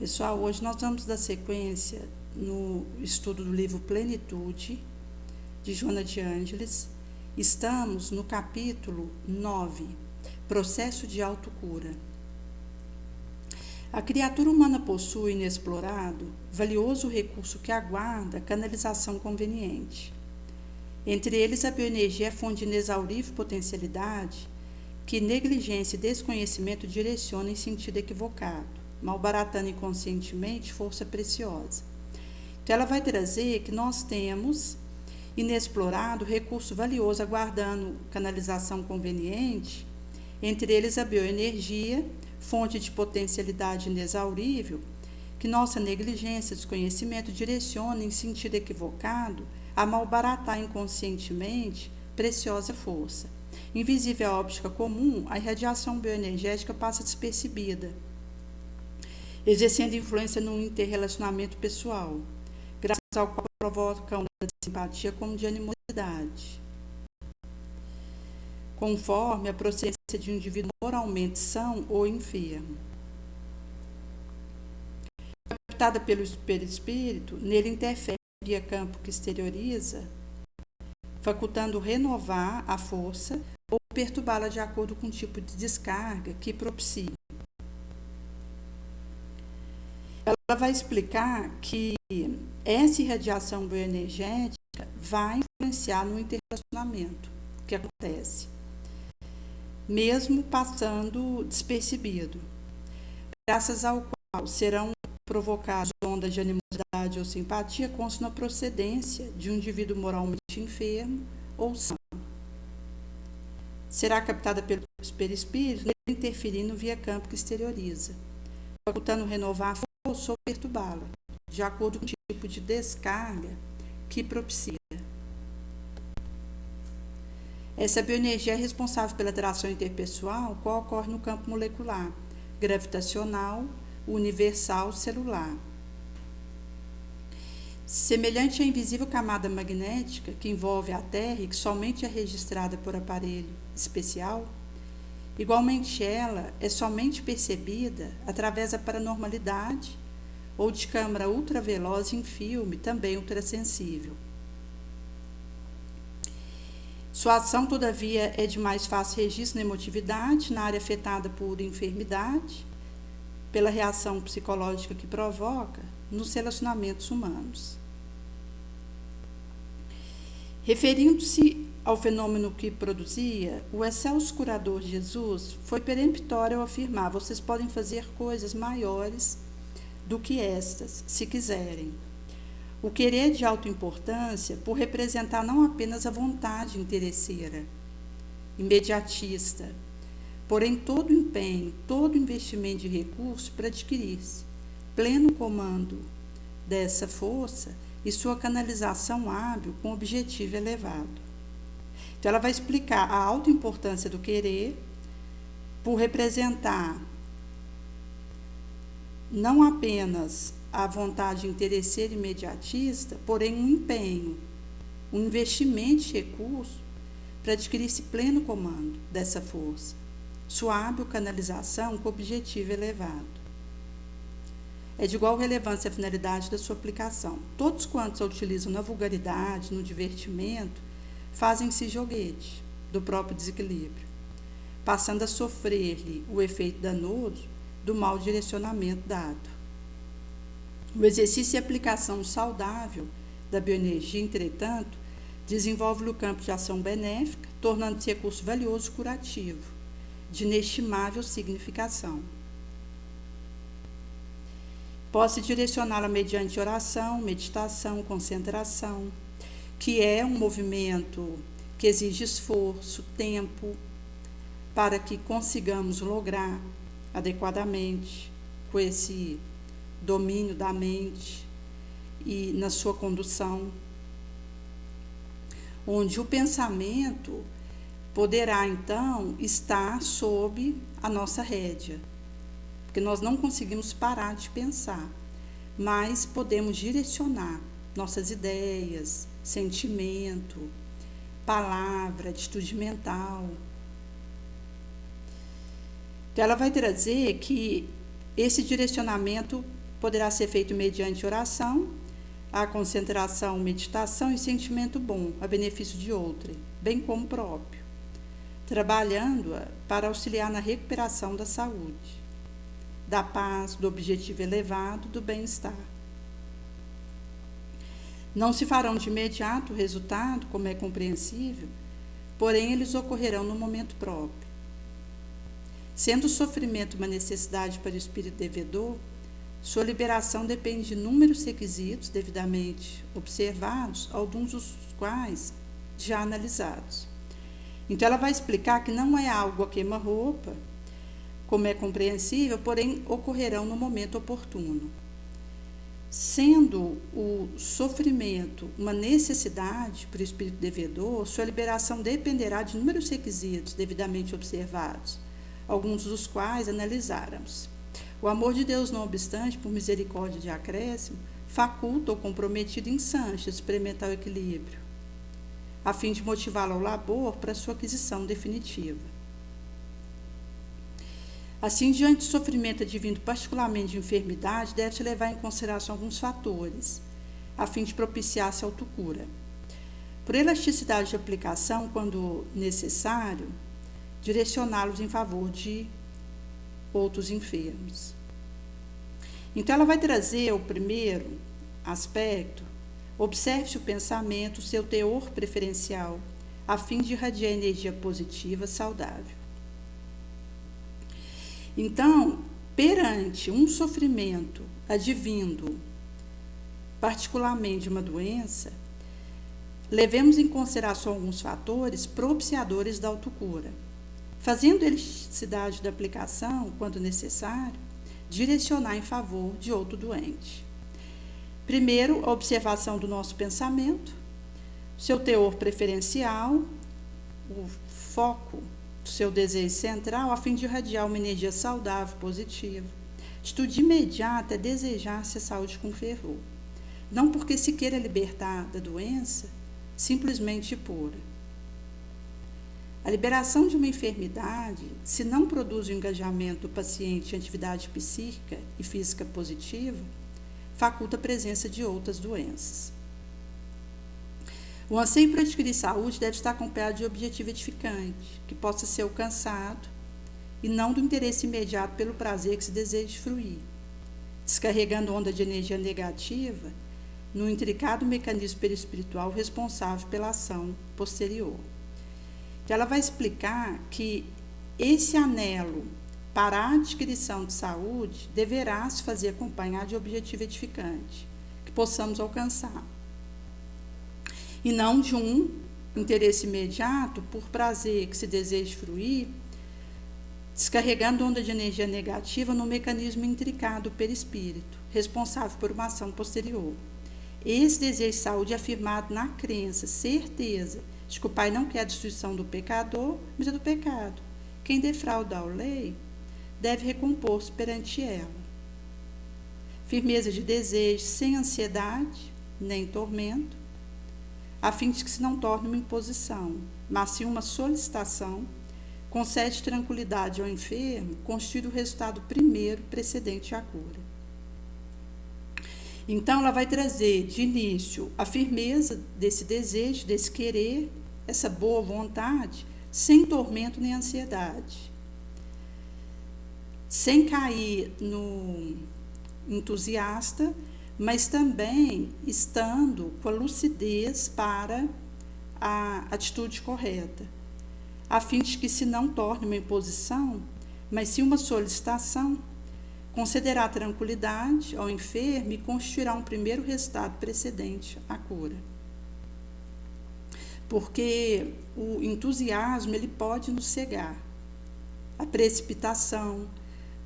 Pessoal, hoje nós vamos dar sequência no estudo do livro Plenitude, de Joana de Ângeles. Estamos no capítulo 9, Processo de Autocura. A criatura humana possui inexplorado, valioso recurso que aguarda canalização conveniente. Entre eles, a bioenergia é fonte de inexaurível potencialidade que negligência e desconhecimento direcionam em sentido equivocado, malbaratando inconscientemente força preciosa. Então, ela vai trazer que nós temos inexplorado recurso valioso aguardando canalização conveniente, entre eles a bioenergia, fonte de potencialidade inexaurível, que nossa negligência e desconhecimento direcionam em sentido equivocado a malbaratar inconscientemente preciosa força. Invisível à óptica comum, a irradiação bioenergética passa despercebida, exercendo influência no interrelacionamento pessoal, graças ao qual provoca onda de simpatia como de animosidade. Conforme a procedência de um indivíduo moralmente são ou enfermo. Captada pelo perispírito, nele interfere via campo que exterioriza, facultando renovar a força ou perturbá-la de acordo com o tipo de descarga que propicia. Ela vai explicar que essa irradiação bioenergética vai influenciar no interrelacionamento que acontece, mesmo passando despercebido, graças ao qual serão provocadas ondas de animosidade ou simpatia consta na procedência de um indivíduo moralmente enfermo ou são. Será captada pelos perispíritos, interferindo via campo que exterioriza, facultando renovar a força ou perturbá-la, de acordo com o tipo de descarga que propicia. Essa bioenergia é responsável pela atração interpessoal, qual ocorre no campo molecular, gravitacional, universal, celular. Semelhante à invisível camada magnética que envolve a Terra e que somente é registrada por aparelho especial, igualmente ela é somente percebida através da paranormalidade ou de câmara ultraveloz em filme, também ultrassensível. Sua ação, todavia, é de mais fácil registro na emotividade, na área afetada por enfermidade, pela reação psicológica que provoca nos relacionamentos humanos. Referindo-se ao fenômeno que produzia, o excelso curador de Jesus foi peremptório ao afirmar: vocês podem fazer coisas maiores do que estas, se quiserem. O querer de autoimportância por representar não apenas a vontade interesseira, imediatista, porém todo empenho, todo investimento de recursos para adquirir-se pleno comando dessa força e sua canalização hábil com objetivo elevado. Então ela vai explicar a autoimportância do querer por representar não apenas a vontade interesseira imediatista, porém um empenho, um investimento de recurso para adquirir-se pleno comando dessa força, sua hábil canalização com objetivo elevado. É de igual relevância a finalidade da sua aplicação. Todos quantos a utilizam na vulgaridade, no divertimento, fazem-se joguete do próprio desequilíbrio, passando a sofrer-lhe o efeito danoso do mau direcionamento dado. O exercício e aplicação saudável da bioenergia, entretanto, desenvolve o campo de ação benéfica, tornando-se recurso valioso curativo, de inestimável significação. Pode direcioná-la mediante oração, meditação, concentração, que é um movimento que exige esforço, tempo, para que consigamos lograr adequadamente com esse domínio da mente e na sua condução, onde o pensamento poderá então estar sob a nossa rédea, porque nós não conseguimos parar de pensar, mas podemos direcionar nossas ideias, sentimento, palavra, atitude mental. Então, ela vai trazer que esse direcionamento poderá ser feito mediante oração, a concentração, meditação e sentimento bom, a benefício de outrem, bem como próprio, trabalhando-a para auxiliar na recuperação da saúde, da paz, do objetivo elevado, do bem-estar. Não se farão de imediato o resultado, como é compreensível, porém eles ocorrerão no momento próprio. Sendo o sofrimento uma necessidade para o espírito devedor, sua liberação depende de inúmeros requisitos devidamente observados, alguns dos quais já analisados. Então, ela vai explicar que não é algo a queima-roupa, como é compreensível, porém ocorrerão no momento oportuno. Sendo o sofrimento uma necessidade para o espírito devedor, sua liberação dependerá de inúmeros requisitos devidamente observados, alguns dos quais analisáramos. O amor de Deus, não obstante, por misericórdia de acréscimo, faculta o comprometido em Sanches experimentar o equilíbrio, a fim de motivá-lo ao labor para sua aquisição definitiva. Assim, diante do sofrimento advindo particularmente de enfermidade, deve-se levar em consideração alguns fatores, a fim de propiciar-se a autocura. Por elasticidade de aplicação, quando necessário, direcioná-los em favor de outros enfermos. Então, ela vai trazer o primeiro aspecto: observe-se o pensamento, seu teor preferencial, a fim de irradiar energia positiva, saudável. Então, perante um sofrimento advindo particularmente de uma doença, levemos em consideração alguns fatores propiciadores da autocura, fazendo elasticidade da aplicação, quando necessário, direcionar em favor de outro doente. Primeiro, a observação do nosso pensamento, seu teor preferencial, o foco do seu desejo central, a fim de irradiar uma energia saudável, positiva. Atitude imediata é desejar-se a saúde com fervor, não porque se queira libertar da doença, simplesmente pura. A liberação de uma enfermidade, se não produz o engajamento do paciente em atividade psíquica e física positiva, faculta a presença de outras doenças. O anseio por adquirir saúde deve estar acompanhado de objetivo edificante, que possa ser alcançado, e não do interesse imediato pelo prazer que se deseja fruir, descarregando onda de energia negativa no intricado mecanismo perispiritual responsável pela ação posterior. Então, ela vai explicar que esse anelo para a adquirição de saúde deverá se fazer acompanhar de objetivo edificante, que possamos alcançar, e não de um interesse imediato por prazer que se deseja fruir, descarregando onda de energia negativa no mecanismo intricado perispírito, responsável por uma ação posterior. Esse desejo de saúde é afirmado na crença, certeza, de que o Pai não quer a destruição do pecador, mas é do pecado. Quem defrauda a lei deve recompor-se perante ela. Firmeza de desejo, sem ansiedade, nem tormento, a fim de que se não torne uma imposição, mas sim uma solicitação, concede tranquilidade ao enfermo, constitui o resultado primeiro precedente à cura. Então, ela vai trazer de início a firmeza desse desejo, desse querer, essa boa vontade, sem tormento nem ansiedade, sem cair no entusiasta, mas também estando com a lucidez para a atitude correta, a fim de que se não torne uma imposição, mas sim uma solicitação, concederá tranquilidade ao enfermo e constituirá um primeiro resultado precedente à cura. Porque o entusiasmo ele pode nos cegar, a precipitação,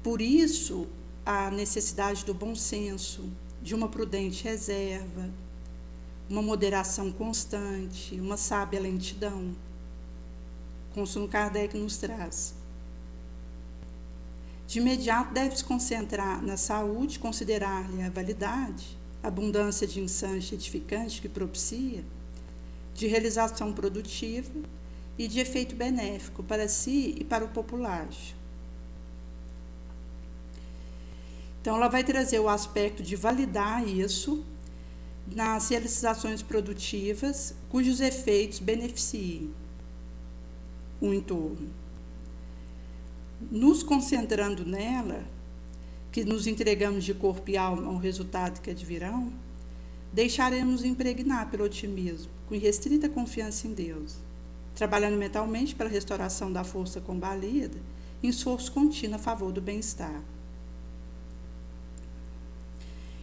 por isso a necessidade do bom senso, de uma prudente reserva, uma moderação constante, uma sábia lentidão, como Kardec nos traz. De imediato deve-se concentrar na saúde, considerar-lhe a validade, a abundância de instância edificante que propicia, de realização produtiva e de efeito benéfico para si e para o populacho. Então, ela vai trazer o aspecto de validar isso nas realizações produtivas cujos efeitos beneficiem o entorno. Nos concentrando nela, que nos entregamos de corpo e alma ao resultado que advirão, deixaremos impregnar pelo otimismo, com restrita confiança em Deus, trabalhando mentalmente para a restauração da força combalida, em esforço contínuo a favor do bem-estar.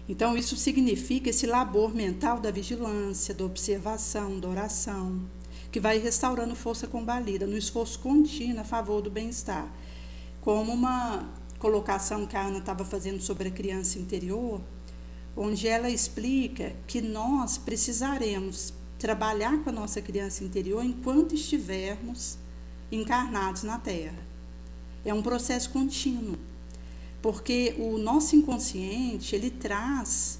Então, isso significa esse labor mental da vigilância, da observação, da oração, que vai restaurando força combalida, no esforço contínuo a favor do bem-estar. Como uma colocação que a Ana estava fazendo sobre a criança interior, onde ela explica que nós precisaremos trabalhar com a nossa criança interior enquanto estivermos encarnados na Terra. É um processo contínuo, porque o nosso inconsciente, ele traz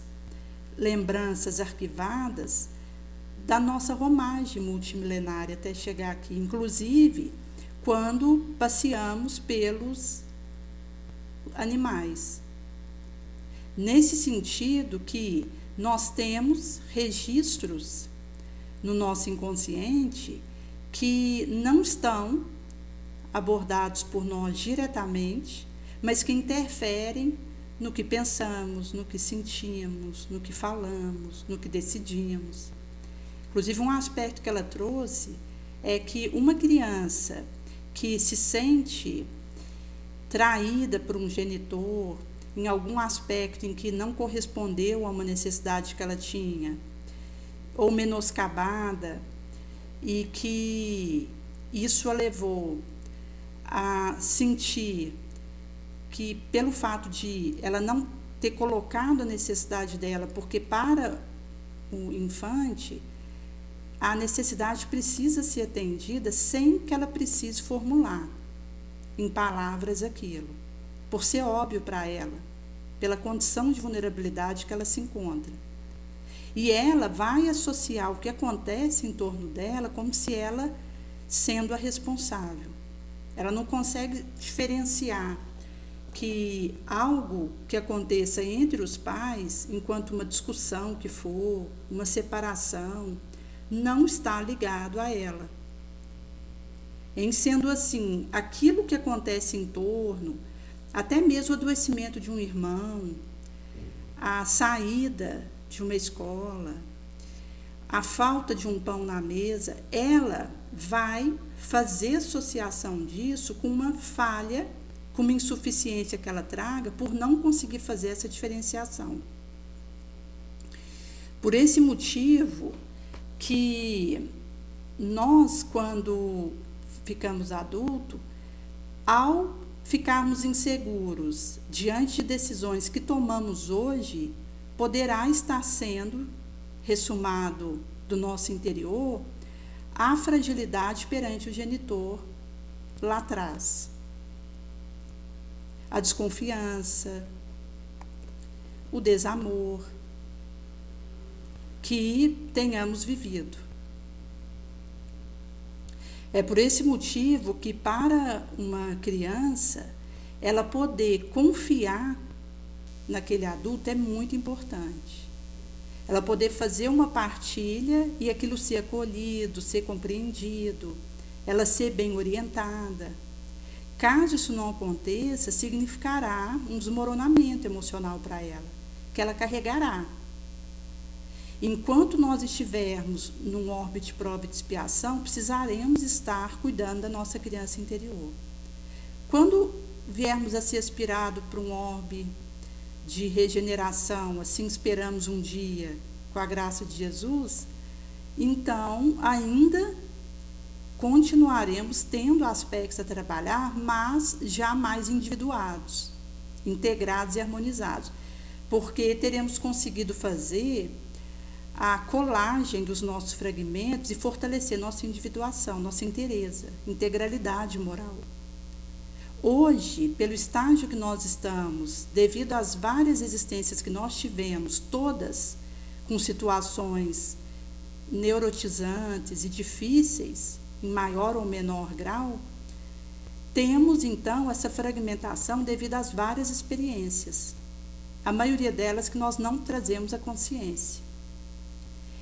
lembranças arquivadas da nossa romagem multimilenária até chegar aqui, inclusive quando passeamos pelos animais. Nesse sentido que nós temos registros no nosso inconsciente que não estão abordados por nós diretamente, mas que interferem no que pensamos, no que sentimos, no que falamos, no que decidimos. Inclusive, um aspecto que ela trouxe é que uma criança que se sente traída por um genitor, em algum aspecto em que não correspondeu a uma necessidade que ela tinha, ou menoscabada, e que isso a levou a sentir que, pelo fato de ela não ter colocado a necessidade dela, porque para o infante a necessidade precisa ser atendida sem que ela precise formular em palavras aquilo, por ser óbvio para ela, pela condição de vulnerabilidade que ela se encontra. E ela vai associar o que acontece em torno dela como se ela sendo a responsável. Ela não consegue diferenciar que algo que aconteça entre os pais, enquanto uma discussão que for, uma separação, não está ligado a ela. Em sendo assim, aquilo que acontece em torno, até mesmo o adoecimento de um irmão, a saída de uma escola, a falta de um pão na mesa, ela vai fazer associação disso com uma falha, com uma insuficiência que ela traga por não conseguir fazer essa diferenciação. Por esse motivo que nós, quando ficamos adultos, ao ficarmos inseguros diante de decisões que tomamos hoje, poderá estar sendo ressumado do nosso interior a fragilidade perante o genitor lá atrás. A desconfiança, o desamor que tenhamos vivido. É por esse motivo que, para uma criança, ela poder confiar naquele adulto é muito importante. Ela poder fazer uma partilha e aquilo ser acolhido, ser compreendido, ela ser bem orientada. Caso isso não aconteça, significará um desmoronamento emocional para ela, que ela carregará. Enquanto nós estivermos num órbita de prova e de expiação, precisaremos estar cuidando da nossa criança interior. Quando viermos a ser aspirados para um orbe de regeneração, assim esperamos um dia, com a graça de Jesus, então ainda continuaremos tendo aspectos a trabalhar, mas já mais individuados, integrados e harmonizados, porque teremos conseguido fazer a colagem dos nossos fragmentos e fortalecer nossa individuação, nossa integralidade moral. Hoje, pelo estágio que nós estamos, devido às várias existências que nós tivemos, todas com situações neurotizantes e difíceis, em maior ou menor grau, temos então essa fragmentação devido às várias experiências. a maioria delas que nós não trazemos à consciência.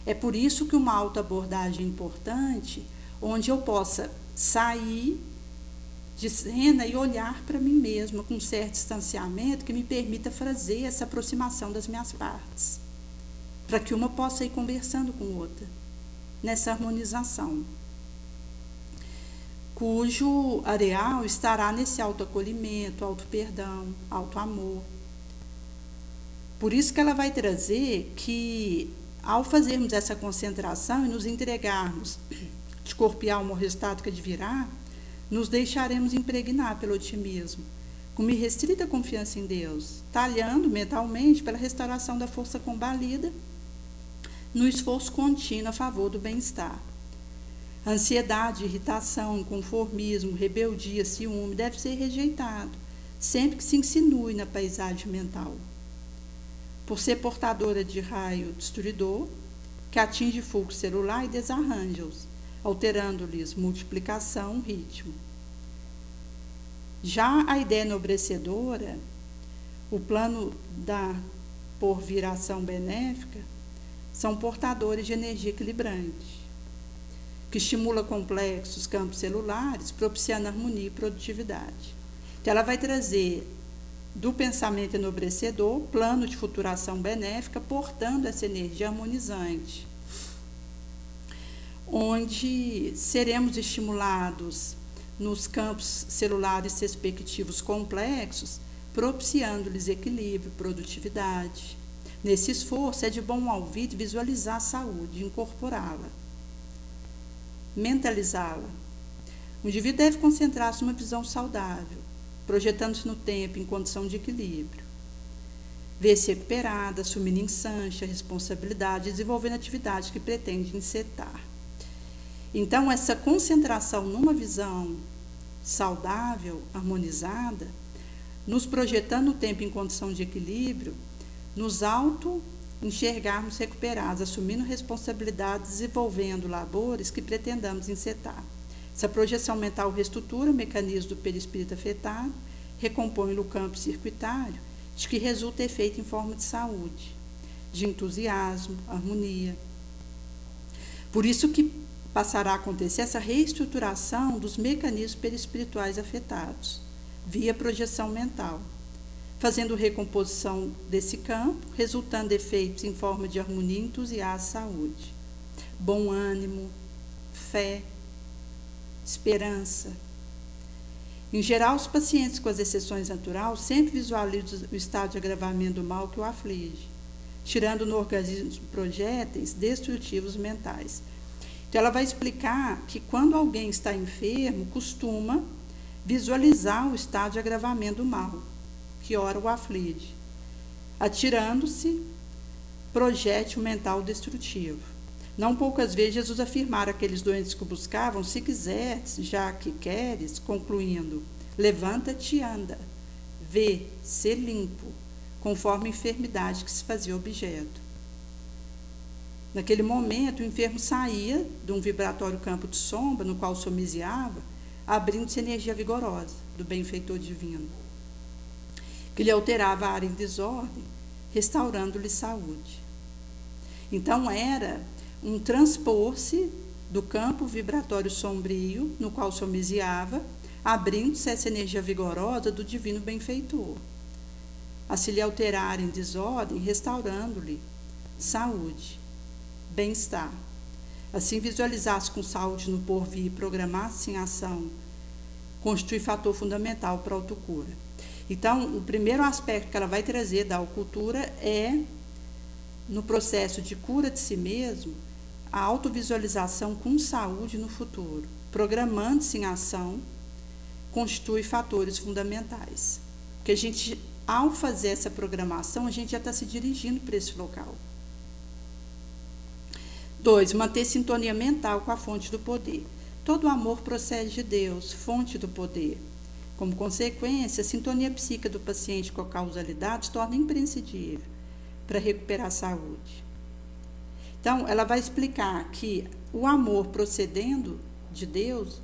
É por isso que uma autoabordagem é importante, onde eu possa sair de cena e olhar para mim mesma com um certo distanciamento que me permita fazer essa aproximação das minhas partes, para que uma possa ir conversando com outra, nessa harmonização, cujo areal estará nesse autoacolhimento, autoperdão, autoamor. Por isso que ela vai trazer que, ao fazermos essa concentração e nos entregarmos de corpo e alma ao resultado que advirá, nos deixaremos impregnar pelo otimismo, com uma irrestrita confiança em Deus, talhando mentalmente pela restauração da força combalida, no esforço contínuo a favor do bem-estar. Ansiedade, irritação, inconformismo, rebeldia, ciúme deve ser rejeitado, sempre que se insinue na paisagem mental. Por ser portadora de raio destruidor, que atinge fluxo celular e desarranja-os, alterando-lhes multiplicação, ritmo. Já a ideia enobrecedora, o plano da porviração benéfica, são portadores de energia equilibrante, que estimula complexos campos celulares, propiciando harmonia e produtividade. Então, ela vai trazer do pensamento enobrecedor, plano de futuração benéfica, portando essa energia harmonizante, onde seremos estimulados nos campos celulares respectivos complexos, propiciando-lhes equilíbrio, produtividade. Nesse esforço, é de bom ouvido visualizar a saúde, incorporá-la, mentalizá-la. O indivíduo deve concentrar-se numa visão saudável, projetando-se no tempo em condição de equilíbrio. Ver-se recuperada, assumindo ensanche a responsabilidade, desenvolvendo atividades que pretende encetar. Então, essa concentração numa visão saudável, harmonizada, nos projetando o tempo em condição de equilíbrio, nos auto-enxergarmos recuperados, assumindo responsabilidades, desenvolvendo labores que pretendamos encetar. Essa projeção mental reestrutura o mecanismo do perispírito afetado, recompõe o campo circuitário, de que resulta efeito em forma de saúde, de entusiasmo, harmonia. Por isso que passará a acontecer essa reestruturação dos mecanismos perispirituais afetados, via projeção mental, fazendo recomposição desse campo, resultando efeitos em forma de harmonia, entusiasmo, saúde, bom ânimo, fé, esperança. Em geral, os pacientes com as exceções naturais sempre visualizam o estado de agravamento do mal que o aflige, tirando no organismo projéteis destrutivos mentais. Então, ela vai explicar que quando alguém está enfermo, costuma visualizar o estado de agravamento do mal, que ora o aflige, atirando-se projétil mental destrutivo. Não poucas vezes Jesus afirmara àqueles doentes que o buscavam: se quiseres, já que queres, concluindo, levanta-te e anda, vê, ser limpo, conforme a enfermidade que se fazia objeto. Naquele momento, o enfermo saía de um vibratório campo de sombra, no qual somiseava, abrindo-se energia vigorosa do benfeitor divino, que lhe alterava a área em desordem, restaurando-lhe saúde. Então, era um transpor-se do campo vibratório sombrio, no qual somiseava, abrindo-se essa energia vigorosa do divino benfeitor, a se lhe alterar em desordem, restaurando-lhe saúde, bem-estar. Assim, visualizar-se com saúde no porvir e programar-se em ação constitui fator fundamental para a autocura. Então, o primeiro aspecto que ela vai trazer da autocultura é, no processo de cura de si mesmo, a autovisualização com saúde no futuro, programando-se em ação, constitui fatores fundamentais. Porque a gente, ao fazer essa programação, a gente já está se dirigindo para esse local. 2. Manter sintonia mental com a fonte do poder. Todo amor procede de Deus, fonte do poder. Como consequência, a sintonia psíquica do paciente com a causalidade se torna imprescindível para recuperar a saúde. Então, ela vai explicar que o amor procedendo de Deus,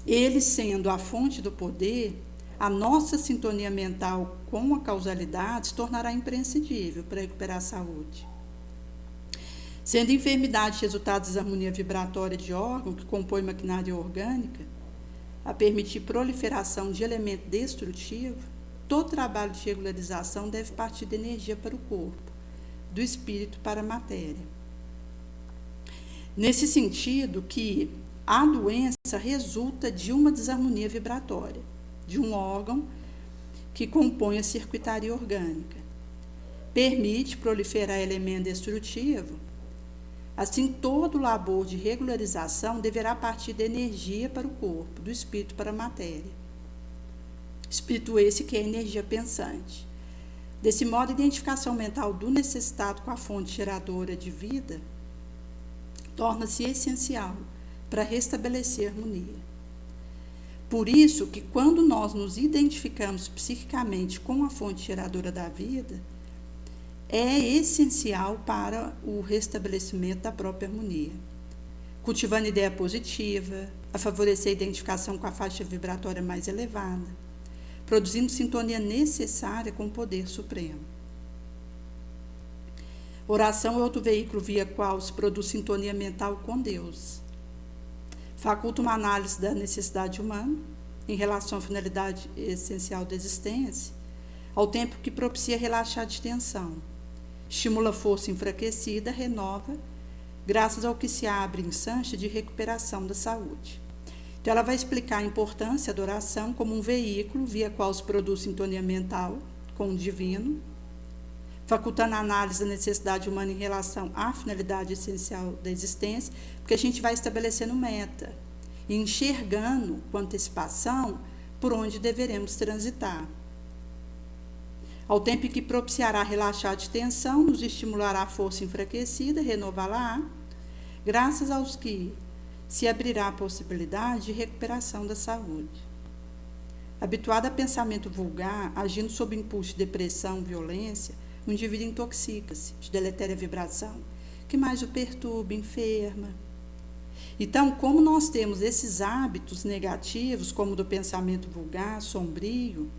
ele sendo a fonte do poder, a nossa sintonia mental com a causalidade se tornará imprescindível para recuperar a saúde. Sendo enfermidade resultado de desarmonia vibratória de órgão que compõe maquinária orgânica, a permitir proliferação de elemento destrutivo, todo trabalho de regularização deve partir da energia para o corpo, do espírito para a matéria. Nesse sentido que a doença resulta de uma desarmonia vibratória, de um órgão que compõe a circuitaria orgânica. Permite proliferar elemento destrutivo. Assim, todo o labor de regularização deverá partir da energia para o corpo, do espírito para a matéria. Espírito esse que é a energia pensante. Desse modo, a identificação mental do necessitado com a fonte geradora de vida torna-se essencial para restabelecer a harmonia. Por isso que quando nós nos identificamos psiquicamente com a fonte geradora da vida, é essencial para o restabelecimento da própria harmonia, cultivando ideia positiva, a favorecer a identificação com a faixa vibratória mais elevada, produzindo sintonia necessária com o poder supremo. Oração é outro veículo via qual se produz sintonia mental com Deus. Faculta uma análise da necessidade humana em relação à finalidade essencial da existência, ao tempo que propicia relaxar de tensão. Estimula a força enfraquecida, renova, graças ao que se abre instante de recuperação da saúde. Então, ela vai explicar a importância da oração como um veículo via qual se produz sintonia mental com o divino, facultando a análise da necessidade humana em relação à finalidade essencial da existência, porque a gente vai estabelecendo meta, e enxergando com antecipação por onde deveremos transitar. Ao tempo em que propiciará relaxar de tensão, nos estimulará a força enfraquecida, renová-la, graças aos que se abrirá a possibilidade de recuperação da saúde. Habituado a pensamento vulgar, agindo sob impulso de depressão, violência, o indivíduo intoxica-se de deletéria vibração, que mais o perturba, enferma. Então, como nós temos esses hábitos negativos, como o do pensamento vulgar, sombrio,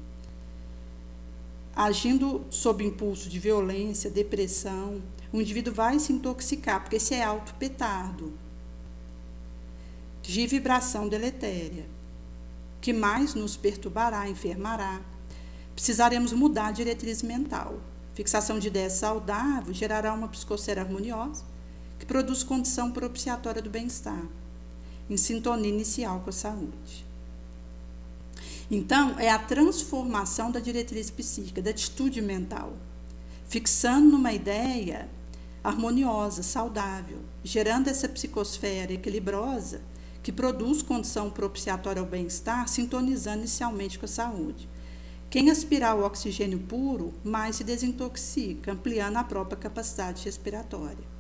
agindo sob impulso de violência, depressão, o indivíduo vai se intoxicar, porque esse é auto-petardo de vibração deletéria, que mais nos perturbará, enfermará. Precisaremos mudar a diretriz mental. Fixação de ideias saudáveis gerará uma psicosfera harmoniosa, que produz condição propiciatória do bem-estar, em sintonia inicial com a saúde. Então, é a transformação da diretriz psíquica, da atitude mental, fixando numa ideia harmoniosa, saudável, gerando essa psicosfera equilibrosa, que produz condição propiciatória ao bem-estar, sintonizando inicialmente com a saúde. Quem aspirar ao oxigênio puro, mais se desintoxica, ampliando a própria capacidade respiratória.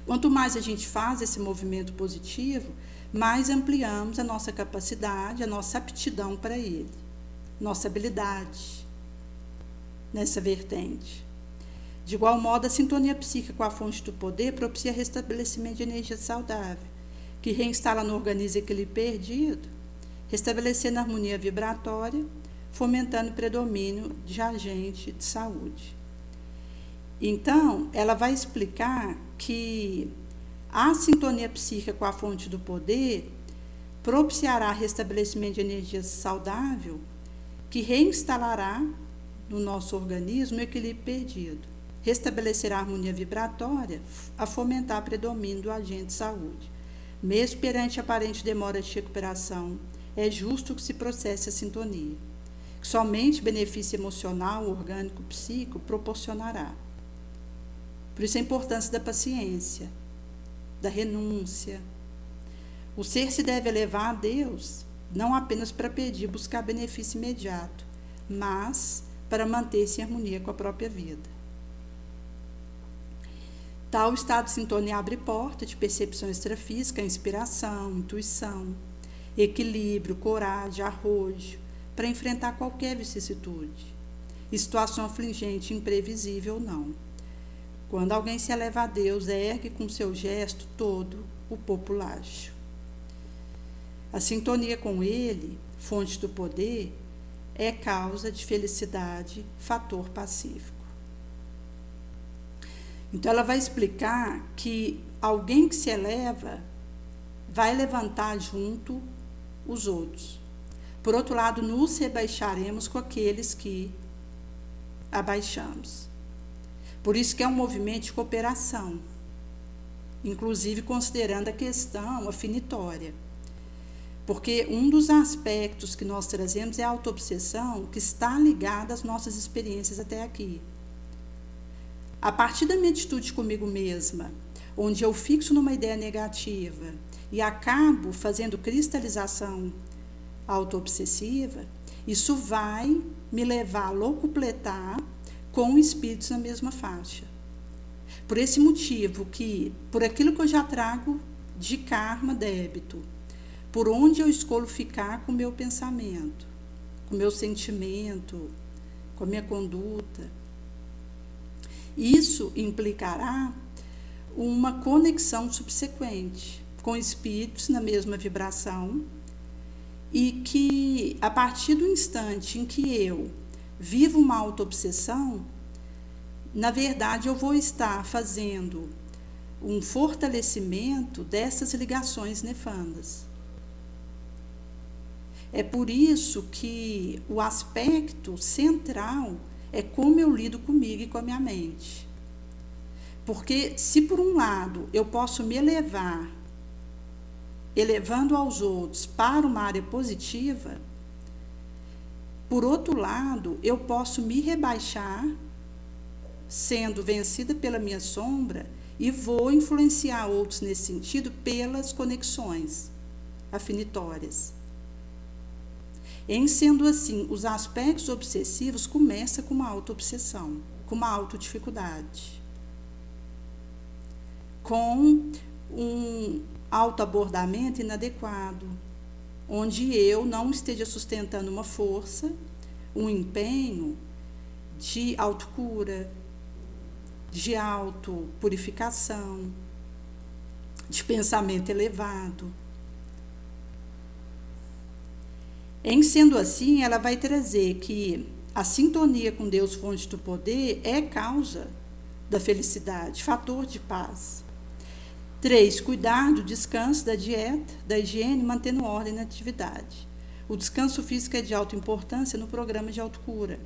Quanto mais a gente faz esse movimento positivo, mais ampliamos a nossa capacidade, a nossa aptidão para ele, nossa habilidade nessa vertente. De igual modo, a sintonia psíquica com a fonte do poder propicia restabelecimento de energia saudável, que reinstala no organismo equilíbrio perdido, restabelecendo a harmonia vibratória, fomentando o predomínio de agente de saúde. Então, ela vai explicar que a sintonia psíquica com a fonte do poder propiciará restabelecimento de energia saudável, que reinstalará no nosso organismo o equilíbrio perdido, restabelecerá a harmonia vibratória, a fomentar o predomínio do agente de saúde. Mesmo perante a aparente demora de recuperação, é justo que se processe a sintonia, que somente benefício emocional, orgânico, psíquico proporcionará. Por isso a importância da paciência, da renúncia. O ser se deve elevar a Deus, não apenas para pedir, buscar benefício imediato, mas para manter-se em harmonia com a própria vida. Tal estado de sintonia abre porta de percepção extrafísica, inspiração, intuição, equilíbrio, coragem, arrojo, para enfrentar qualquer vicissitude, e situação afligente, imprevisível ou não. Quando alguém se eleva a Deus, ergue com seu gesto todo o populacho. A sintonia com ele fonte do poder, é causa de felicidade, fator pacífico. Então, ela vai explicar que alguém que se eleva vai levantar junto os outros. Por outro lado, nos rebaixaremos com aqueles que abaixamos. Por isso que é um movimento de cooperação, inclusive considerando a questão afinitória. Porque um dos aspectos que nós trazemos é a autoobsessão, que está ligada às nossas experiências até aqui. A partir da minha atitude comigo mesma, onde eu fixo numa ideia negativa e acabo fazendo cristalização autoobsessiva, isso vai me levar a locupletar com espíritos na mesma faixa. Por esse motivo que, por aquilo que eu já trago de karma, débito, por onde eu escolho ficar com o meu pensamento, com o meu sentimento, com a minha conduta, isso implicará uma conexão subsequente com espíritos na mesma vibração e que, a partir do instante em que eu vivo uma autoobsessão, na verdade eu vou estar fazendo um fortalecimento dessas ligações nefandas. É por isso que o aspecto central é como eu lido comigo e com a minha mente. Porque se por um lado eu posso me elevar, elevando aos outros para uma área positiva, por outro lado eu posso me rebaixar, sendo vencida pela minha sombra, e vou influenciar outros nesse sentido pelas conexões afinitórias. Em sendo assim, os aspectos obsessivos começam com uma autoobsessão, com uma autodificuldade, com um autoabordamento inadequado, onde eu não esteja sustentando uma força, um empenho de autocura, de autopurificação, de pensamento elevado. Em sendo assim, ela vai trazer que a sintonia com Deus, fonte do poder, é causa da felicidade, fator de paz. 3. Cuidar do descanso, da dieta, da higiene, mantendo ordem na atividade. O descanso físico é de alta importância no programa de autocura.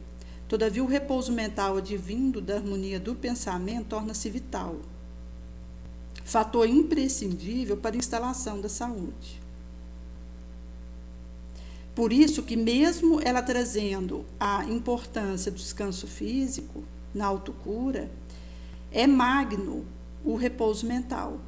Todavia, o repouso mental advindo da harmonia do pensamento torna-se vital, fator imprescindível para a instalação da saúde. Por isso que, mesmo ela trazendo a importância do descanso físico na autocura, é magno o repouso mental,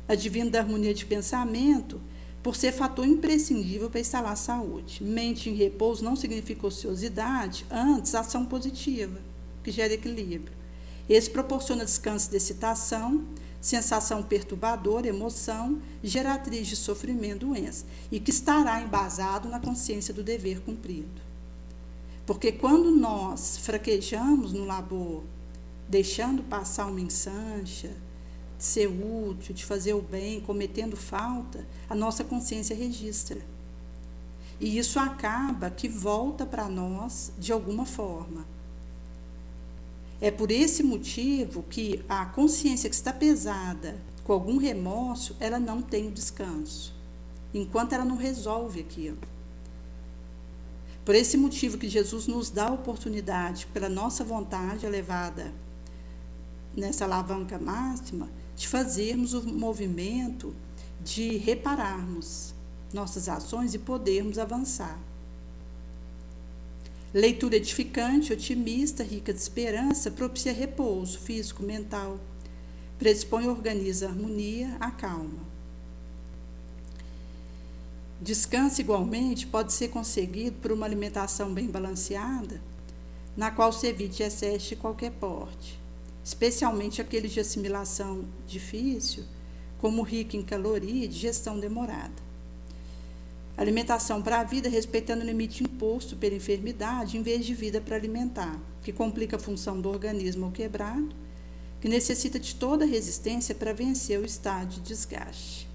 advindo da harmonia de pensamento, por ser fator imprescindível para instalar a saúde. Mente em repouso não significa ociosidade, antes ação positiva, que gera equilíbrio. Esse proporciona descanso de excitação, sensação perturbadora, emoção, geratriz de sofrimento, doença, e que estará embasado na consciência do dever cumprido. Porque quando nós fraquejamos no labor, deixando passar uma ensancha, de ser útil, de fazer o bem, cometendo falta, a nossa consciência registra. E isso acaba que volta para nós de alguma forma. É por esse motivo que a consciência que está pesada com algum remorso, ela não tem o descanso, enquanto ela não resolve aquilo. Por esse motivo que Jesus nos dá a oportunidade, pela nossa vontade elevada nessa alavanca máxima, de fazermos o movimento de repararmos nossas ações e podermos avançar. Leitura edificante, otimista, rica de esperança, propicia repouso físico, mental, predispõe e organiza a harmonia, a calma. Descanso, igualmente, pode ser conseguido por uma alimentação bem balanceada, na qual se evite excesso de qualquer porte, especialmente aqueles de assimilação difícil, como rico em caloria e digestão demorada. Alimentação para a vida, respeitando o limite imposto pela enfermidade, em vez de vida para alimentar, que complica a função do organismo ao quebrado, que necessita de toda a resistência para vencer o estado de desgaste.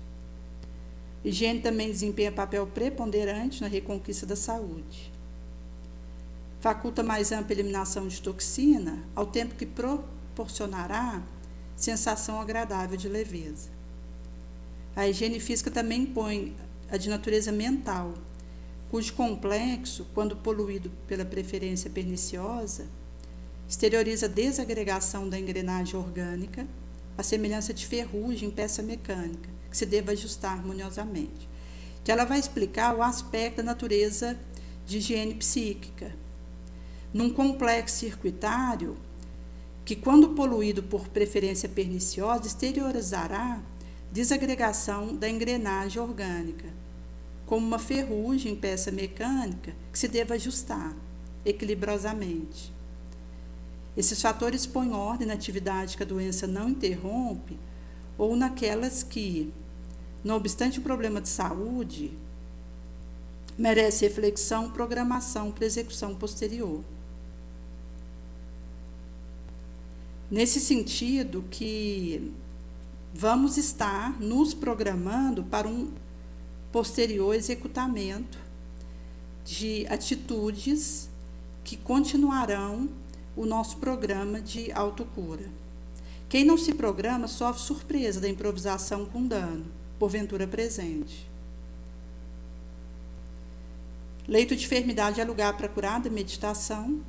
Higiene também desempenha papel preponderante na reconquista da saúde. Faculta mais ampla eliminação de toxina, ao tempo que proporcionará sensação agradável de leveza. A higiene física também impõe a de natureza mental, cujo complexo, quando poluído pela preferência perniciosa, exterioriza a desagregação da engrenagem orgânica, a semelhança de ferrugem em peça mecânica, que se deva ajustar harmoniosamente. Então, ela vai explicar o aspecto da natureza de higiene psíquica, num complexo circuitário que, quando poluído por preferência perniciosa, exteriorizará desagregação da engrenagem orgânica, como uma ferrugem em peça mecânica que se deva ajustar equilibrosamente. Esses fatores põem ordem na atividade que a doença não interrompe ou naquelas que, não obstante o problema de saúde, merece reflexão, programação para execução posterior. Nesse sentido que vamos estar nos programando para um posterior executamento de atitudes que continuarão o nosso programa de autocura. Quem não se programa sofre surpresa da improvisação com dano, porventura presente. Leito de enfermidade é lugar para curada, meditação,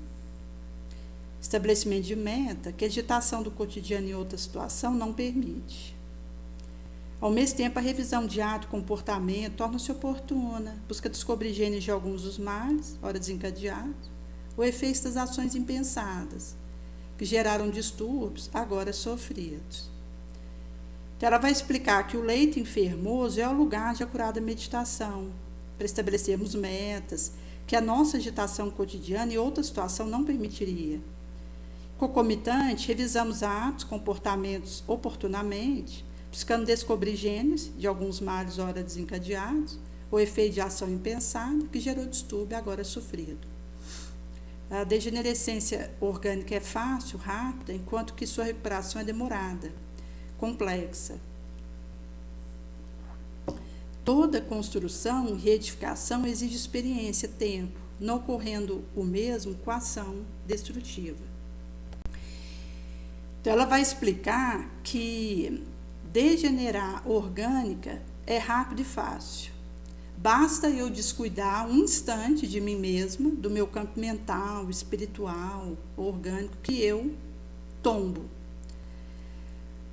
estabelecimento de meta, que a agitação do cotidiano em outra situação não permite. Ao mesmo tempo, a revisão de ato e comportamento torna-se oportuna, busca descobrir genes de alguns dos males, ora desencadeados, ou efeitos das ações impensadas, que geraram distúrbios, agora sofridos. Então, ela vai explicar que o leito enfermoso é o lugar de acurada meditação, para estabelecermos metas, que a nossa agitação cotidiana e outra situação não permitiria. Concomitante, revisamos atos, comportamentos oportunamente, buscando descobrir genes de alguns males ora desencadeados, ou efeito de ação impensada, que gerou distúrbio agora sofrido. A degenerescência orgânica é fácil, rápida, enquanto que sua recuperação é demorada, complexa. Toda construção e reedificação exige experiência, tempo, não ocorrendo o mesmo com a ação destrutiva. Então, ela vai explicar que degenerar orgânica é rápido e fácil. Basta eu descuidar um instante de mim mesma, do meu campo mental, espiritual, orgânico, que eu tombo.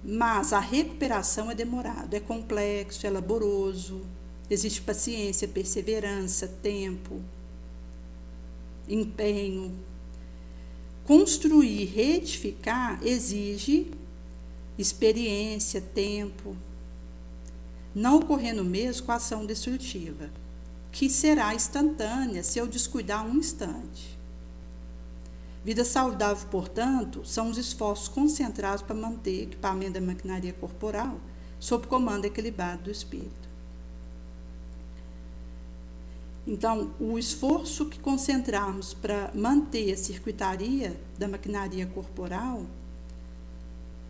Mas a recuperação é demorada, é complexo, é laboroso, existe paciência, perseverança, tempo, empenho. Construir, reedificar exige experiência, tempo, não ocorrendo mesmo com a ação destrutiva, que será instantânea se eu descuidar um instante. Vida saudável, portanto, são os esforços concentrados para manter o equipamento da maquinaria corporal sob comando equilibrado do espírito. Então, o esforço que concentrarmos para manter a circuitaria da maquinaria corporal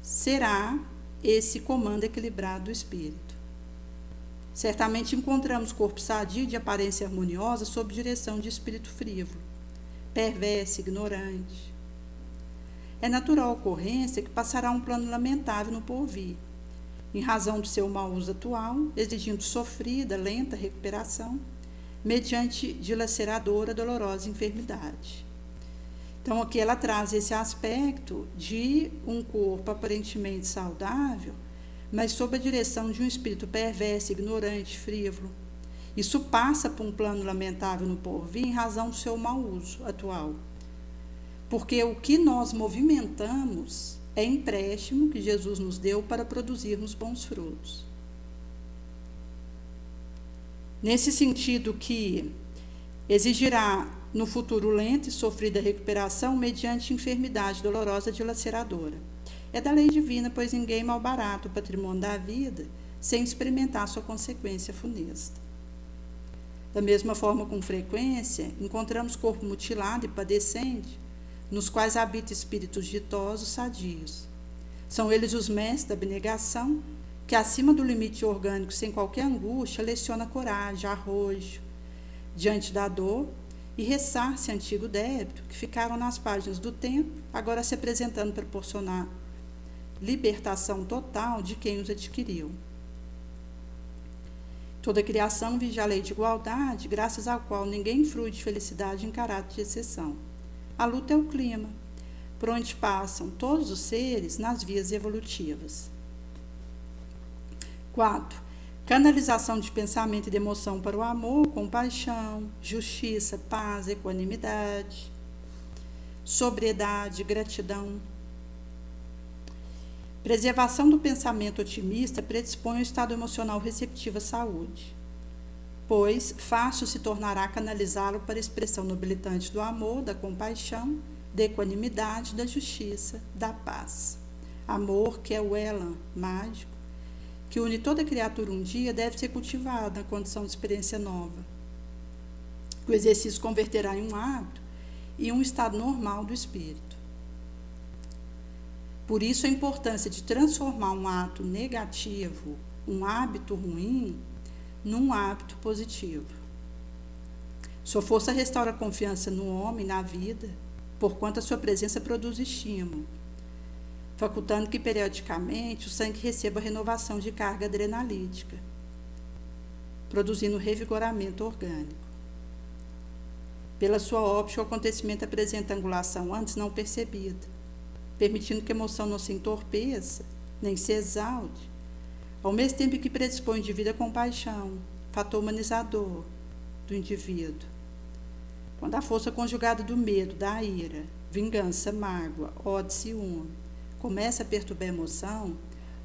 será esse comando equilibrado do espírito. Certamente encontramos corpo sadio de aparência harmoniosa sob direção de espírito frívolo, perverso, ignorante. É natural a ocorrência que passará um plano lamentável no porvir, em razão do seu mau uso atual, exigindo sofrida, lenta recuperação, mediante dilaceradora, dolorosa enfermidade. Então, aqui ela traz esse aspecto de um corpo aparentemente saudável, mas sob a direção de um espírito perverso, ignorante, frívolo. Isso passa por um plano lamentável no porvir em razão do seu mau uso atual. Porque o que nós movimentamos é empréstimo que Jesus nos deu para produzirmos bons frutos. Nesse sentido que exigirá no futuro lenta e sofrida recuperação mediante enfermidade dolorosa dilaceradora. É da lei divina, pois ninguém malbarata o patrimônio da vida sem experimentar sua consequência funesta. Da mesma forma, com frequência, encontramos corpo mutilado e padecente, nos quais habitam espíritos ditosos, sadios. São eles os mestres da abnegação que acima do limite orgânico, sem qualquer angústia, leciona coragem, arrojo diante da dor e ressarce antigo débito que ficaram nas páginas do tempo, agora se apresentando para proporcionar libertação total de quem os adquiriu. Toda criação vive a lei de igualdade, graças ao qual ninguém frui de felicidade em caráter de exceção. A luta é o clima, por onde passam todos os seres nas vias evolutivas. 4. Canalização de pensamento e de emoção para o amor, compaixão, justiça, paz, equanimidade, sobriedade, gratidão. Preservação do pensamento otimista predispõe ao estado emocional receptivo à saúde, pois fácil se tornará canalizá-lo para a expressão nobilitante do amor, da compaixão, da equanimidade, da justiça, da paz. Amor, que é o elan mágico, que une toda criatura um dia, deve ser cultivado na condição de experiência nova. O exercício converterá em um hábito e um estado normal do espírito. Por isso a importância de transformar um ato negativo, um hábito ruim, num hábito positivo. Sua força restaura a confiança no homem, na vida, porquanto a sua presença produz estímulo, facultando que periodicamente o sangue receba renovação de carga adrenalítica, produzindo revigoramento orgânico. Pela sua óptica, o acontecimento apresenta angulação antes não percebida, permitindo que a emoção não se entorpeça, nem se exalte, ao mesmo tempo que predispõe o indivíduo à compaixão, fator humanizador do indivíduo. Quando a força conjugada do medo, da ira, vingança, mágoa, ódio, ciúme, começa a perturbar a emoção,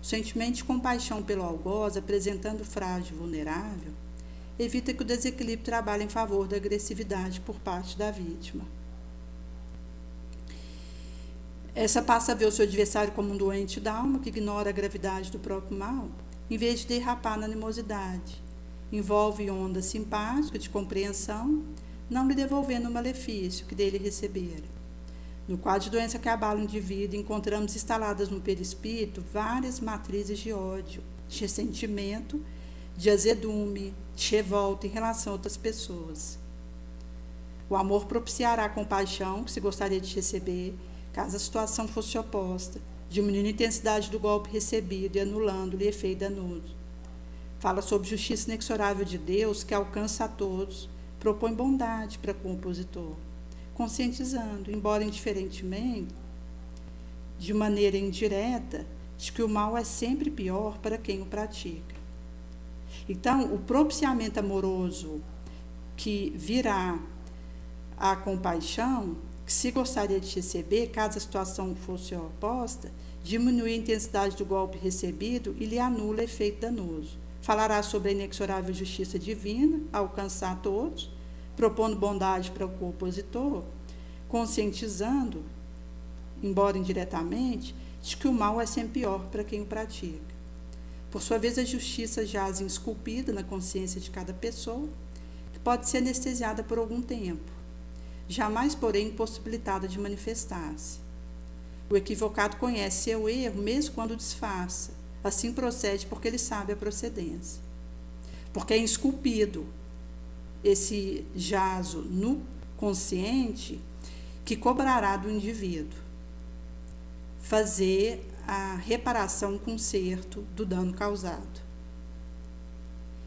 o sentimento de compaixão pelo algoz, apresentando frágil e vulnerável, evita que o desequilíbrio trabalhe em favor da agressividade por parte da vítima. Essa passa a ver o seu adversário como um doente da alma que ignora a gravidade do próprio mal, em vez de derrapar na animosidade. Envolve onda simpática de compreensão, não lhe devolvendo o malefício que dele recebera. No quadro de doença que abala o indivíduo, encontramos instaladas no perispírito várias matrizes de ódio, de ressentimento, de azedume, de revolta em relação a outras pessoas. O amor propiciará a compaixão que se gostaria de receber, caso a situação fosse oposta, diminuindo a intensidade do golpe recebido e anulando-lhe efeito danoso. Fala sobre justiça inexorável de Deus que alcança a todos, propõe bondade para com o opositor, conscientizando, embora indiferentemente, de maneira indireta, de que o mal é sempre pior para quem o pratica. Então, o propiciamento amoroso que virá à compaixão, que se gostaria de receber, caso a situação fosse oposta, diminui a intensidade do golpe recebido e lhe anula efeito danoso. Falará sobre a inexorável justiça divina, a alcançar todos, propondo bondade para o opositor, conscientizando, embora indiretamente, de que o mal é sempre pior para quem o pratica. Por sua vez, a justiça jaz esculpida na consciência de cada pessoa, que pode ser anestesiada por algum tempo, jamais, porém, impossibilitada de manifestar-se. O equivocado conhece seu erro, mesmo quando disfarça. Assim procede porque ele sabe a procedência. Porque é esculpido esse jazo no consciente que cobrará do indivíduo fazer a reparação, conserto do dano causado.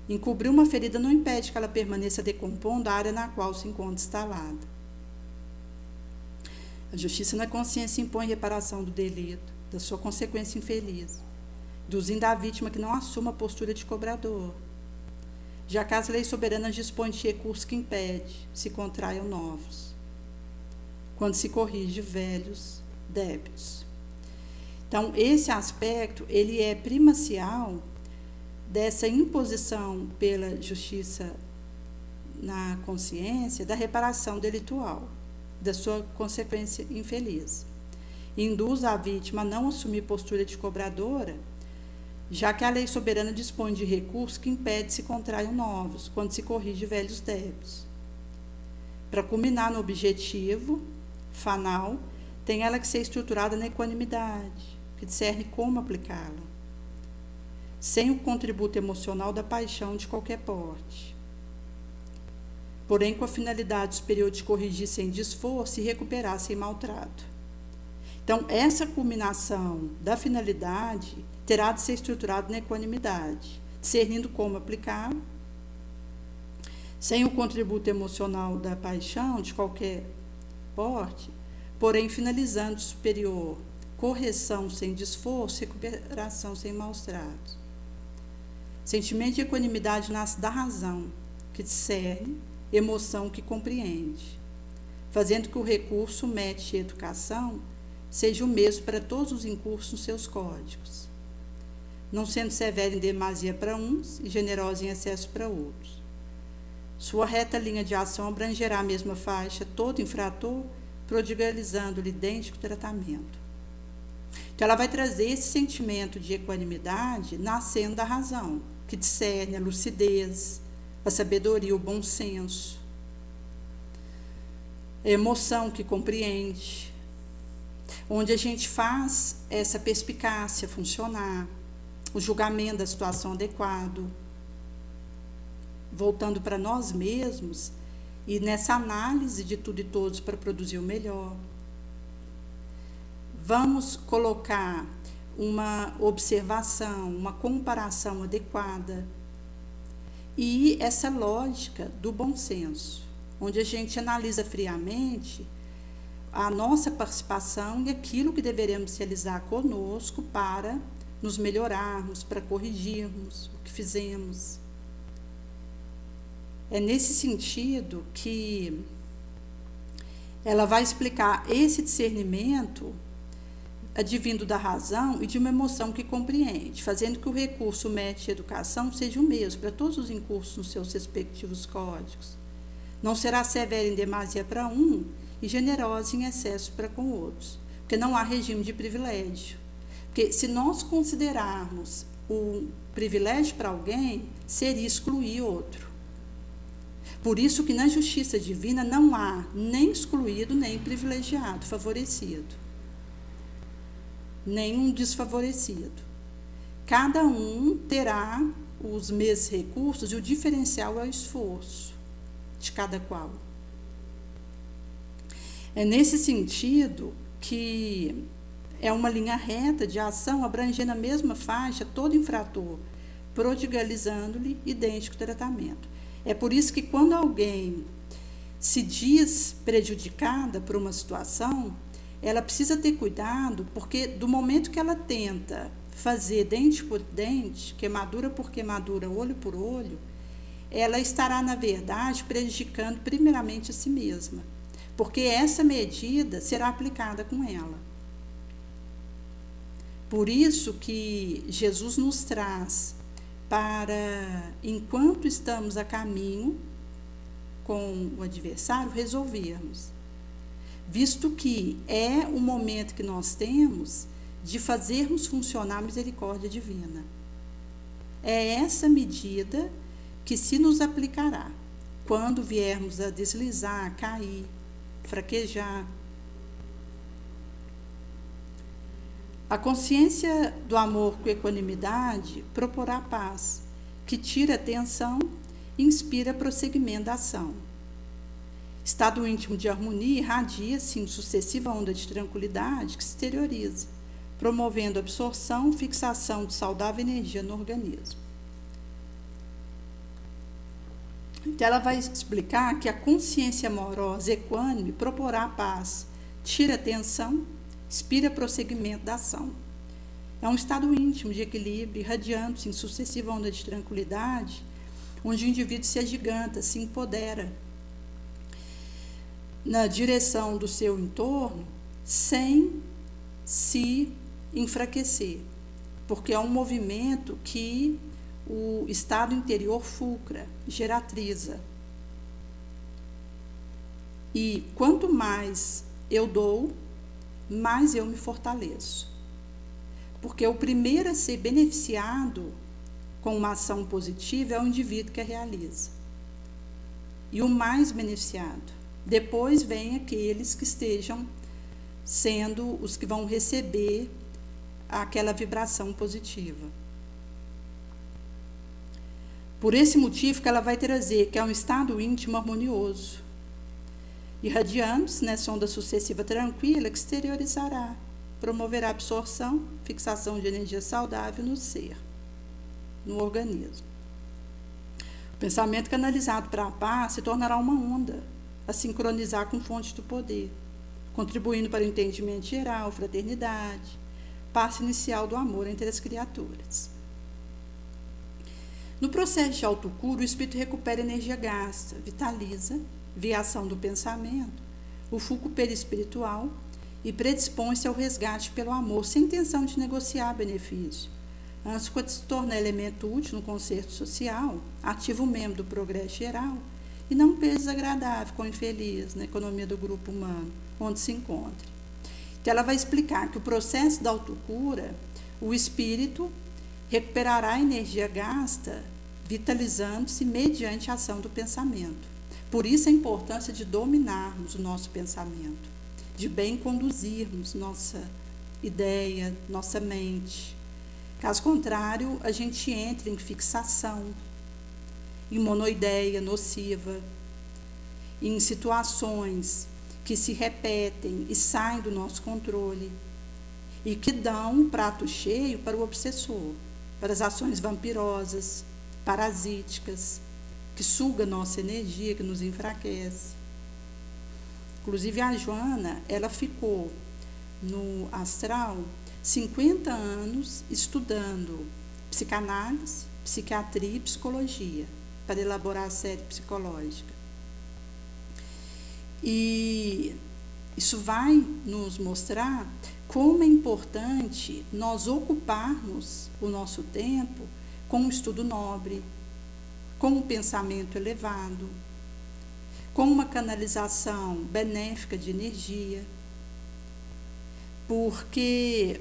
Encobrir uma ferida não impede que ela permaneça decompondo a área na qual se encontra instalada. A justiça na consciência impõe reparação do delito, da sua consequência infeliz, induzindo a vítima que não assuma a postura de cobrador, já que as leis soberanas dispõem de recursos que impede se contraiam novos, quando se corrige velhos débitos. Então, esse aspecto, ele é primacial dessa imposição pela justiça na consciência da reparação delitual, da sua consequência infeliz. Induz a vítima a não assumir postura de cobradora, já que a lei soberana dispõe de recursos que impede se contraiam novos, quando se corrige velhos débitos. Para culminar no objetivo final, tem ela que ser estruturada na equanimidade, que discerne como aplicá-la. sem o contributo emocional da paixão de qualquer porte, porém com a finalidade superior de corrigir sem desforço e recuperar sem maltrato. Então, essa culminação da finalidade terá de ser estruturada na equanimidade, discernindo como aplicar, sem o contributo emocional da paixão de qualquer porte, porém finalizando superior, correção sem desforço, recuperação sem maus tratos. Sentimento de equanimidade nasce da razão, que discerne, emoção que compreende, fazendo que o recurso método e educação seja o mesmo para todos os incursos nos seus códigos, não sendo severo em demasia para uns e generoso em excesso para outros. Sua reta linha de ação abrangerá a mesma faixa, todo infrator, prodigalizando-lhe idêntico tratamento. Então, ela vai trazer esse sentimento de equanimidade nascendo da razão, que discerne a lucidez, a sabedoria, o bom senso, a emoção que compreende, onde a gente faz essa perspicácia funcionar, o julgamento da situação adequado, voltando para nós mesmos e nessa análise de tudo e todos para produzir o melhor. Vamos colocar uma observação, uma comparação adequada e essa lógica do bom senso, onde a gente analisa friamente a nossa participação e aquilo que deveremos realizar conosco para nos melhorarmos, para corrigirmos o que fizemos. É nesse sentido que ela vai explicar esse discernimento advindo da razão e de uma emoção que compreende, fazendo que o recurso método de educação seja o mesmo para todos os incursos nos seus respectivos códigos. Não será severo em demasia para um e generosa em excesso para com outros, porque não há regime de privilégio. Porque se nós considerarmos um privilégio para alguém, seria excluir outro. Por isso que na justiça divina não há nem excluído, nem privilegiado, favorecido, nem um desfavorecido. Cada um terá os mesmos recursos e o diferencial é o esforço de cada qual. É nesse sentido que é uma linha reta de ação abrangendo a mesma faixa todo infrator, prodigalizando-lhe idêntico tratamento. É por isso que quando alguém se diz prejudicada por uma situação, ela precisa ter cuidado, porque do momento que ela tenta fazer dente por dente, queimadura por queimadura, olho por olho, ela estará, na verdade, prejudicando primeiramente a si mesma, porque essa medida será aplicada com ela. Por isso que Jesus nos traz para, enquanto estamos a caminho com o adversário, resolvermos, visto que é o momento que nós temos de fazermos funcionar a misericórdia divina. É essa medida que se nos aplicará quando viermos a deslizar, a cair, fraquejar. A consciência do amor com equanimidade proporá paz, que tira a tensão e inspira prosseguimento da ação. Estado íntimo de harmonia irradia, assim, sucessiva onda de tranquilidade que se exterioriza, promovendo absorção e fixação de saudável energia no organismo. Então, ela vai explicar que a consciência amorosa equânime proporá paz, tira a tensão, inspira prosseguimento da ação. É um estado íntimo de equilíbrio, irradiando-se em sucessiva onda de tranquilidade, onde o indivíduo se agiganta, se empodera na direção do seu entorno, sem se enfraquecer, porque é um movimento que o estado interior fulcra, geratriza. E quanto mais eu dou, mais eu me fortaleço. Porque o primeiro a ser beneficiado com uma ação positiva é o indivíduo que a realiza. E o mais beneficiado. Depois vem aqueles que estejam sendo os que vão receber aquela vibração positiva. Por esse motivo que ela vai trazer, que é um estado íntimo harmonioso, irradiando-se nessa onda sucessiva tranquila que exteriorizará, promoverá absorção, fixação de energia saudável no ser, no organismo. O pensamento canalizado para a paz se tornará uma onda, a sincronizar com fontes do poder, contribuindo para o entendimento geral, fraternidade, passo inicial do amor entre as criaturas. No processo de autocura, o espírito recupera energia gasta, vitaliza, via ação do pensamento, o fulcro perispiritual e predispõe-se ao resgate pelo amor, sem intenção de negociar benefício. Antes, quando se torna elemento útil no concerto social, ativo membro do progresso geral e não um peso desagradável com o infeliz na economia do grupo humano, onde se encontre. Então, ela vai explicar que o processo da autocura, o espírito recuperará a energia gasta, vitalizando-se mediante a ação do pensamento. Por isso a importância de dominarmos o nosso pensamento, de bem conduzirmos nossa ideia, nossa mente. Caso contrário, a gente entra em fixação, em monoideia nociva, em situações que se repetem e saem do nosso controle e que dão um prato cheio para o obsessor, para as ações vampirosas, parasíticas, que suga nossa energia, que nos enfraquece. Inclusive a Joana, ela ficou no astral 50 anos estudando psicanálise, psiquiatria e psicologia para elaborar a série psicológica. E isso vai nos mostrar como é importante nós ocuparmos o nosso tempo com um estudo nobre, com um pensamento elevado, com uma canalização benéfica de energia, porque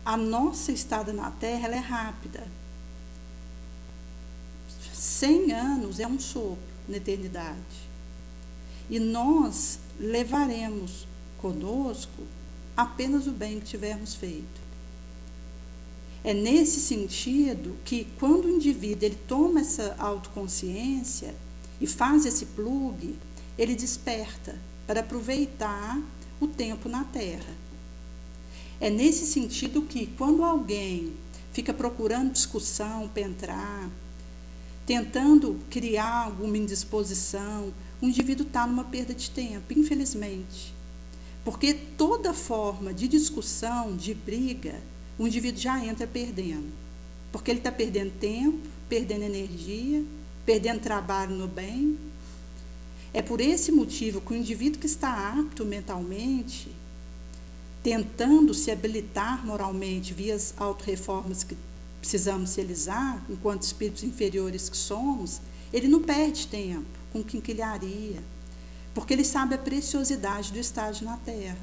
a nossa estada na Terra ela é rápida. 100 anos é um sopro na eternidade. E nós levaremos conosco apenas o bem que tivermos feito. É nesse sentido que, quando o indivíduo ele toma essa autoconsciência e faz esse plug, ele desperta para aproveitar o tempo na Terra. É nesse sentido que, quando alguém fica procurando discussão para entrar, tentando criar alguma indisposição, o indivíduo está numa perda de tempo, infelizmente. Porque toda forma de discussão, de briga, o indivíduo já entra perdendo. Porque ele está perdendo tempo, perdendo energia, perdendo trabalho no bem. É por esse motivo que o indivíduo que está apto mentalmente, tentando se habilitar moralmente via as autorreformas que precisamos realizar, enquanto espíritos inferiores que somos, ele não perde tempo com quinquilharia, porque ele sabe a preciosidade do estágio na Terra,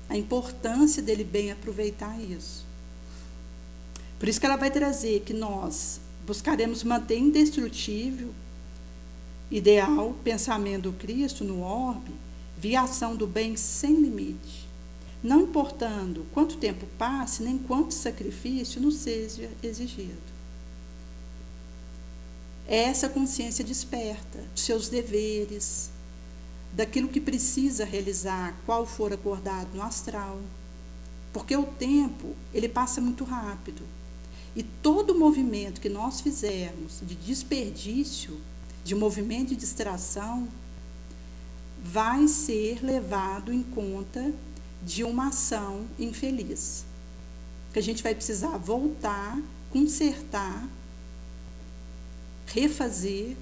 a importância dele bem aproveitar isso. Por isso que ela vai trazer que nós buscaremos manter indestrutível, ideal, pensamento do Cristo no orbe, via ação do bem sem limite, não importando quanto tempo passe, nem quanto sacrifício nos seja exigido. É essa consciência desperta dos seus deveres, daquilo que precisa realizar, qual for acordado no astral, porque o tempo ele passa muito rápido. E todo movimento que nós fizermos de desperdício, de movimento de distração, vai ser levado em conta de uma ação infeliz. Que a gente vai precisar voltar, consertar, refazer.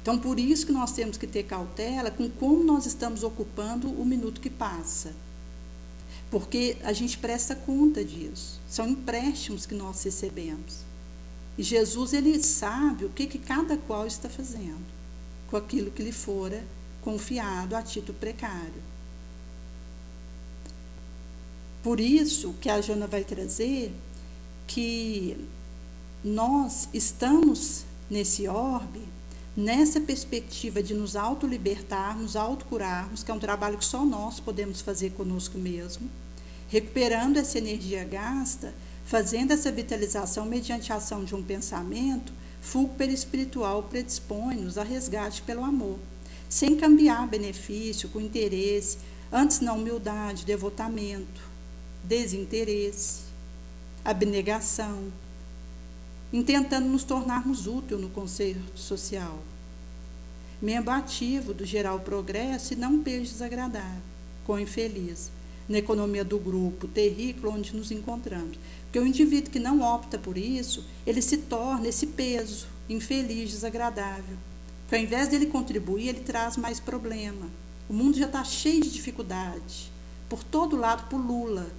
Então, por isso que nós temos que ter cautela com como nós estamos ocupando o minuto que passa. Porque a gente presta conta disso. São empréstimos que nós recebemos. E Jesus, ele sabe o que cada qual está fazendo com aquilo que lhe fora confiado a título precário. Por isso que a Joana vai trazer que nós estamos nesse orbe, nessa perspectiva de nos autolibertarmos, autocurarmos, que é um trabalho que só nós podemos fazer conosco mesmo, recuperando essa energia gasta, Fazendo essa vitalização mediante a ação de um pensamento, fulcro perispiritual predispõe-nos a resgate pelo amor, sem cambiar benefício com interesse, antes na humildade, devotamento, desinteresse, abnegação, intentando nos tornarmos úteis no concerto social. Membro ativo do geral progresso e não peixe desagradável, com infeliz, na economia do grupo, terrícola onde nos encontramos. Porque o indivíduo que não opta por isso, ele se torna esse peso, infeliz, desagradável. Porque ao invés dele contribuir, ele traz mais problema. O mundo já está cheio de dificuldade. Por todo lado pulula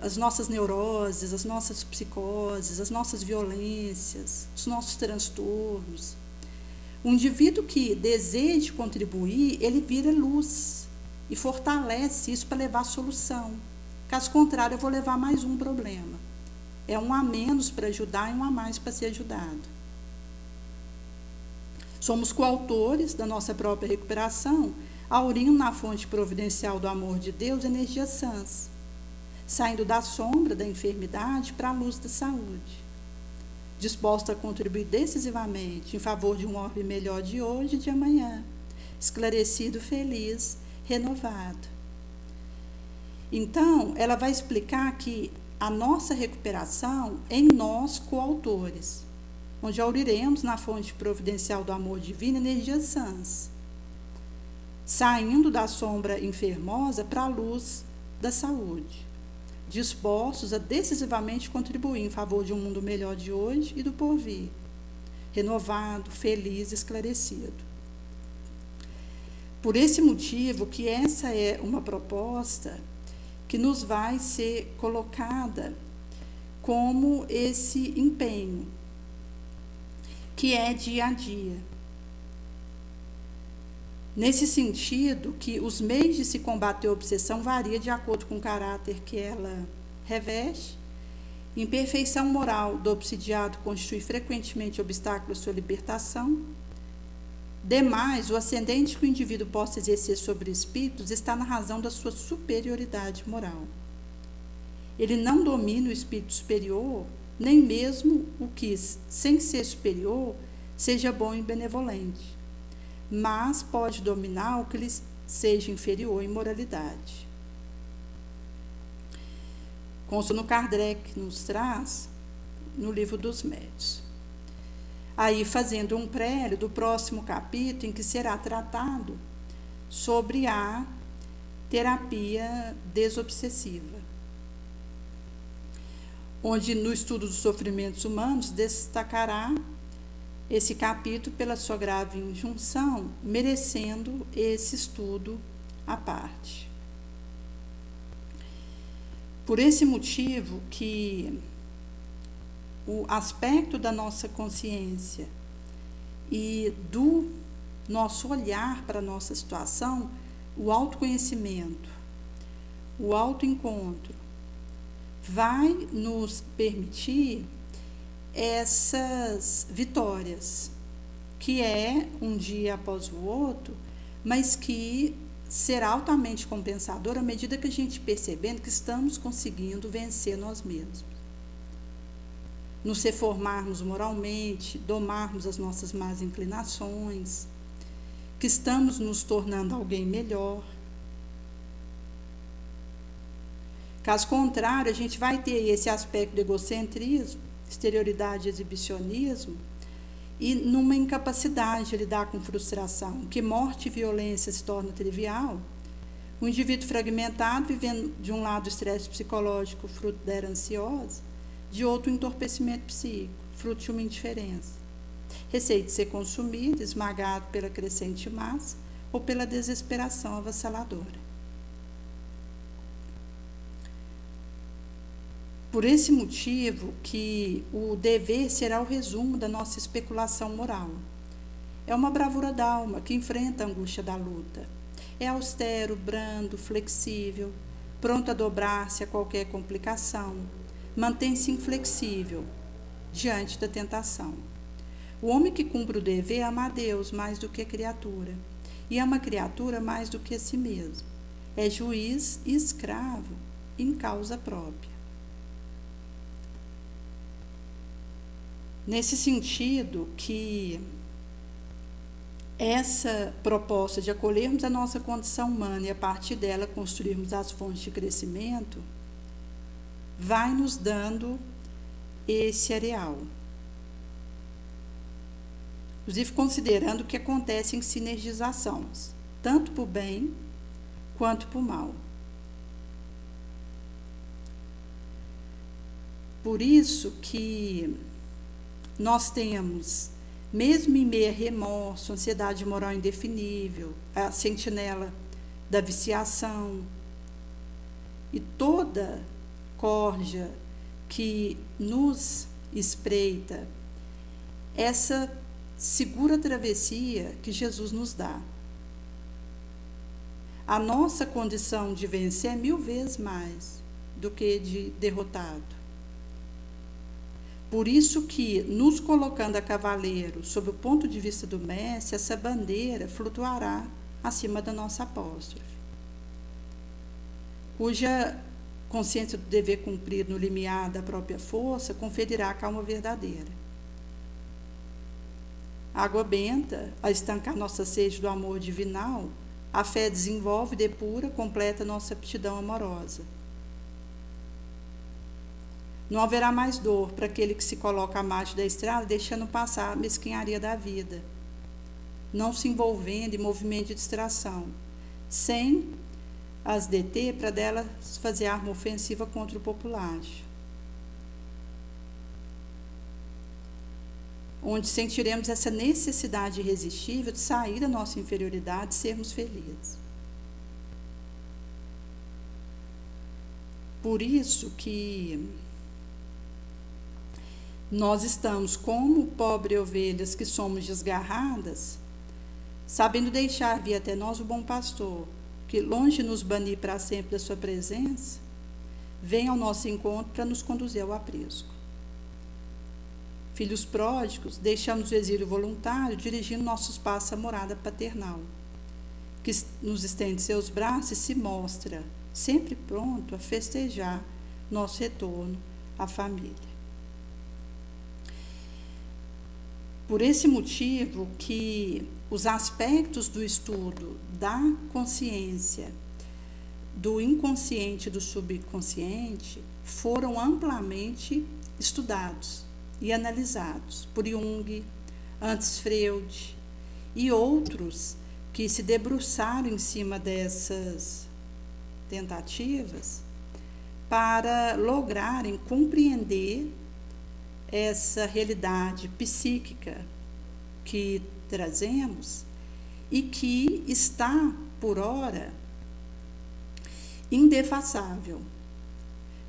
as nossas neuroses, as nossas psicoses, as nossas violências, os nossos transtornos. O indivíduo que deseja contribuir, ele vira luz e fortalece isso para levar a solução. Caso contrário, eu vou levar mais um problema. É um a menos para ajudar e um a mais para ser ajudado. Somos coautores da nossa própria recuperação, aurindo na fonte providencial do amor de Deus energias sãs, saindo da sombra da enfermidade para a luz da saúde, disposta a contribuir decisivamente em favor de um orbe melhor de hoje e de amanhã, esclarecido, feliz, renovado. Então, ela vai explicar que a nossa recuperação em nós coautores, onde auriremos na fonte providencial do amor divino energias sãs, saindo da sombra enfermosa para a luz da saúde, dispostos a decisivamente contribuir em favor de um mundo melhor de hoje e do porvir, renovado, feliz, esclarecido. Por esse motivo que essa é uma proposta que nos vai ser colocada como esse empenho, que é dia a dia. Nesse sentido, que os meios de se combater a obsessão variam de acordo com o caráter que ela reveste. Imperfeição moral do obsidiado constitui frequentemente obstáculo à sua libertação. Demais, o ascendente que o indivíduo possa exercer sobre espíritos está na razão da sua superioridade moral. Ele não domina o espírito superior, nem mesmo o que, sem ser superior, seja bom e benevolente, mas pode dominar o que lhe seja inferior em moralidade. Consta no Kardec nos traz no Livro dos Médiuns. Aí fazendo um prélio do próximo capítulo, em que será tratado sobre a terapia desobsessiva, onde no estudo dos sofrimentos humanos destacará esse capítulo pela sua grave injunção, merecendo esse estudo à parte. Por esse motivo que o aspecto da nossa consciência e do nosso olhar para a nossa situação, o autoconhecimento, o autoencontro, vai nos permitir essas vitórias, que é um dia após o outro, mas que será altamente compensador à medida que a gente percebendo que estamos conseguindo vencer nós mesmos. Nos reformarmos moralmente, domarmos as nossas más inclinações, que estamos nos tornando alguém melhor. Caso contrário, a gente vai ter esse aspecto de egocentrismo, exterioridade e exibicionismo, e numa incapacidade de lidar com frustração, que morte e violência se torna trivial, o indivíduo fragmentado vivendo de um lado o estresse psicológico, fruto da era ansiosa, de outro o entorpecimento psíquico, fruto de uma indiferença, receio de ser consumido, esmagado pela crescente massa ou pela desesperação avassaladora. Por esse motivo que o dever será o resumo da nossa especulação moral. É uma bravura da alma que enfrenta a angústia da luta. É austero, brando, flexível, pronto a dobrar-se a qualquer complicação. Mantém-se inflexível diante da tentação. O homem que cumpre o dever ama a Deus mais do que a criatura, e ama a criatura mais do que a si mesmo. É juiz e escravo em causa própria. Nesse sentido que essa proposta de acolhermos a nossa condição humana e a partir dela construirmos as fontes de crescimento vai nos dando esse areal. Inclusive considerando que acontecem sinergizações, tanto para o bem quanto para o mal. Por isso que nós temos, mesmo em meio a remorso, ansiedade moral indefinível, a sentinela da viciação e toda corja que nos espreita, essa segura travessia que Jesus nos dá. A nossa condição de vencer é 1000 vezes mais do que de derrotado. Por isso que, nos colocando a cavaleiro sob o ponto de vista do mestre, essa bandeira flutuará acima da nossa apóstrofe, cuja consciência do dever cumprido no limiar da própria força conferirá a calma verdadeira. A água benta, a estancar nossa sede do amor divinal, a fé desenvolve, depura, completa nossa aptidão amorosa. Não haverá mais dor para aquele que se coloca à margem da estrada, deixando passar a mesquinharia da vida, não se envolvendo em movimento de distração, sem as deter para delas fazer arma ofensiva contra o populacho. Onde sentiremos essa necessidade irresistível de sair da nossa inferioridade e sermos felizes. Por isso que nós estamos, como pobres ovelhas que somos desgarradas, sabendo deixar vir até nós o bom pastor, que longe de nos banir para sempre da sua presença, vem ao nosso encontro para nos conduzir ao aprisco. Filhos pródigos, deixamos o exílio voluntário, dirigindo nossos passos à morada paternal, que nos estende seus braços e se mostra sempre pronto a festejar nosso retorno à família. Por esse motivo que os aspectos do estudo da consciência, do inconsciente e do subconsciente foram amplamente estudados e analisados por Jung, antes Freud e outros que se debruçaram em cima dessas tentativas para lograrem compreender essa realidade psíquica que trazemos e que está, por ora, indefassável,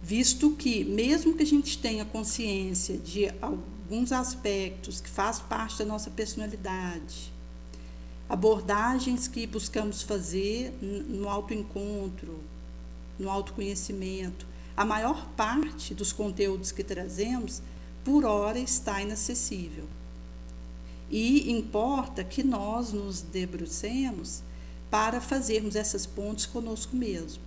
visto que, mesmo que a gente tenha consciência de alguns aspectos que faz parte da nossa personalidade, abordagens que buscamos fazer no autoencontro, no autoconhecimento, a maior parte dos conteúdos que trazemos por hora está inacessível. E importa que nós nos debrucemos para fazermos essas pontes conosco mesmo.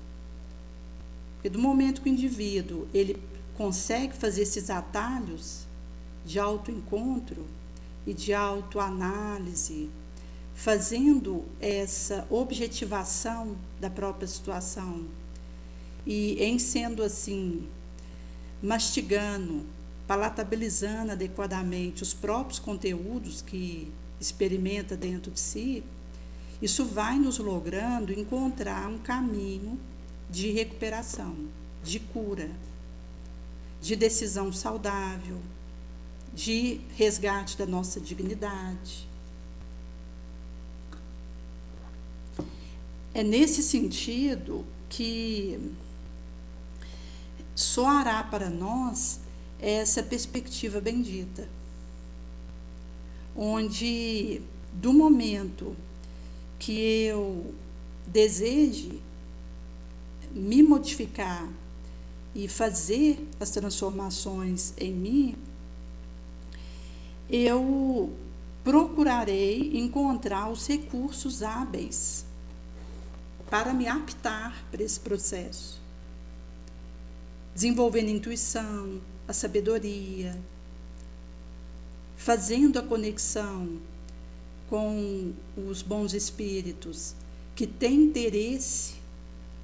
Porque do momento que o indivíduo ele consegue fazer esses atalhos de autoencontro e de autoanálise, fazendo essa objetivação da própria situação e em sendo assim, mastigando, palatabilizando adequadamente os próprios conteúdos que experimenta dentro de si, isso vai nos logrando encontrar um caminho de recuperação, de cura, de decisão saudável, de resgate da nossa dignidade. É nesse sentido que soará para nós essa perspectiva bendita, onde do momento que eu deseje me modificar e fazer as transformações em mim, eu procurarei encontrar os recursos hábeis para me aptar para esse processo, desenvolvendo a intuição, a sabedoria, fazendo a conexão com os bons espíritos que têm interesse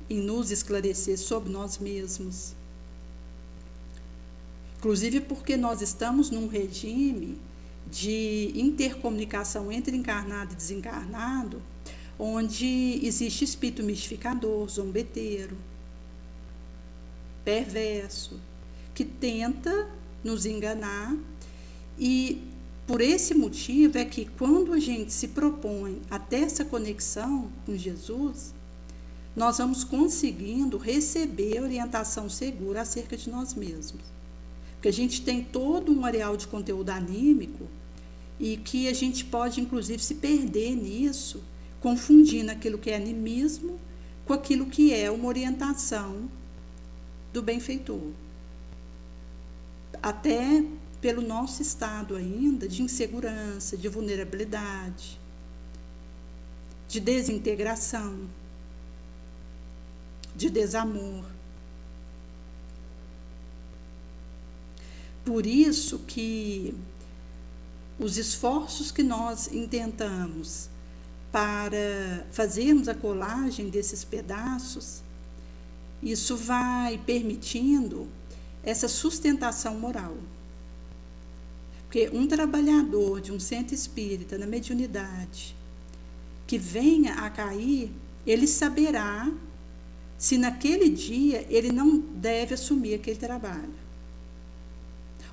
em nos esclarecer sobre nós mesmos. Inclusive porque nós estamos num regime de intercomunicação entre encarnado e desencarnado, onde existe espírito mistificador, zombeteiro, perverso, que tenta nos enganar, e por esse motivo é que quando a gente se propõe a ter essa conexão com Jesus, nós vamos conseguindo receber orientação segura acerca de nós mesmos. Porque a gente tem todo um areal de conteúdo anímico e que a gente pode, inclusive, se perder nisso, confundindo aquilo que é animismo com aquilo que é uma orientação do benfeitor. Até pelo nosso estado ainda de insegurança, de vulnerabilidade, de desintegração, de desamor. Por isso que os esforços que nós intentamos para fazermos a colagem desses pedaços, isso vai permitindo essa sustentação moral. Porque um trabalhador de um centro espírita na mediunidade que venha a cair, ele saberá se naquele dia ele não deve assumir aquele trabalho.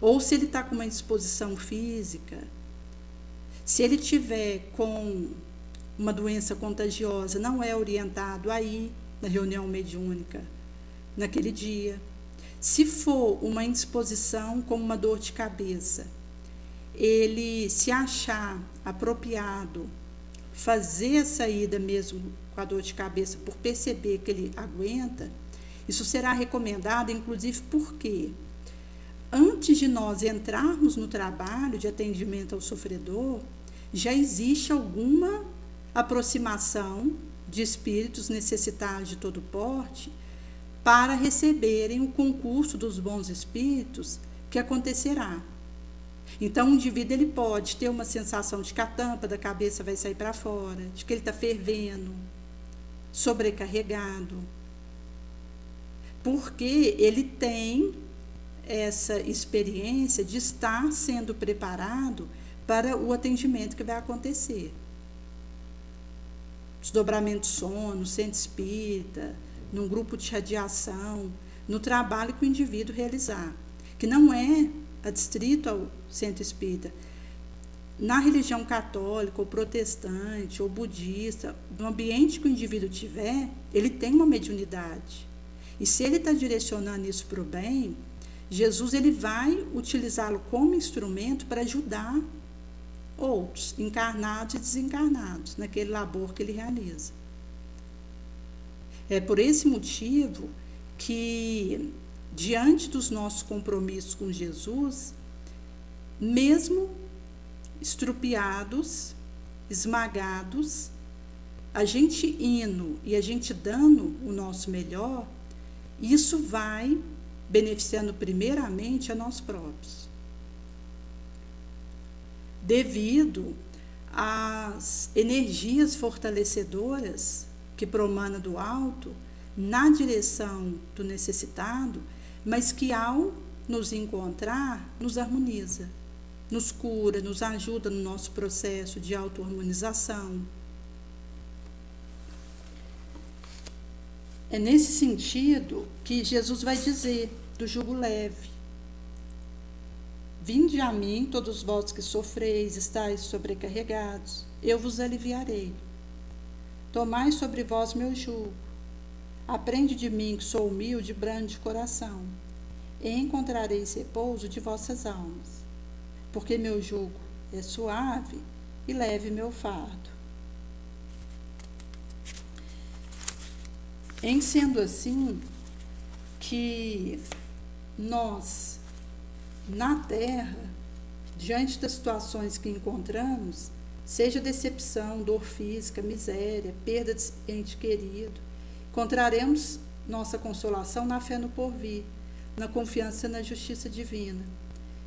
Ou se ele está com uma indisposição física, se ele tiver com uma doença contagiosa, não é orientado a ir na reunião mediúnica naquele dia. Se for uma indisposição como uma dor de cabeça, ele se achar apropriado fazer a saída mesmo com a dor de cabeça por perceber que ele aguenta, isso será recomendado, inclusive porque antes de nós entrarmos no trabalho de atendimento ao sofredor, já existe alguma aproximação de espíritos necessitados de todo porte para receberem o concurso dos bons espíritos que acontecerá. Então, o indivíduo ele pode ter uma sensação de que a tampa da cabeça vai sair para fora, de que ele está fervendo, sobrecarregado, porque ele tem essa experiência de estar sendo preparado para o atendimento que vai acontecer. Desdobramento de sono, centro espírita, num grupo de radiação, no trabalho que o indivíduo realizar, que não é adstrito ao centro espírita. Na religião católica, ou protestante, ou budista, no ambiente que o indivíduo tiver, ele tem uma mediunidade. E se ele está direcionando isso para o bem, Jesus ele vai utilizá-lo como instrumento para ajudar outros, encarnados e desencarnados, naquele labor que ele realiza. É por esse motivo que, diante dos nossos compromissos com Jesus, mesmo estrupiados, esmagados, a gente indo e a gente dando o nosso melhor, isso vai beneficiando primeiramente a nós próprios. Devido às energias fortalecedoras que promana do alto na direção do necessitado, mas que ao nos encontrar, nos harmoniza, nos cura, nos ajuda no nosso processo de auto-harmonização. É nesse sentido que Jesus vai dizer do jugo leve: vinde a mim, todos vós que sofreis, estáis sobrecarregados, eu vos aliviarei. Tomai sobre vós meu jugo. Aprende de mim, que sou humilde e brando de coração, e encontrareis repouso de vossas almas, porque meu jugo é suave e leve meu fardo. Em sendo assim, que nós, na Terra, diante das situações que encontramos, seja decepção, dor física, miséria, perda de ente querido, encontraremos nossa consolação na fé no porvir, na confiança na justiça divina,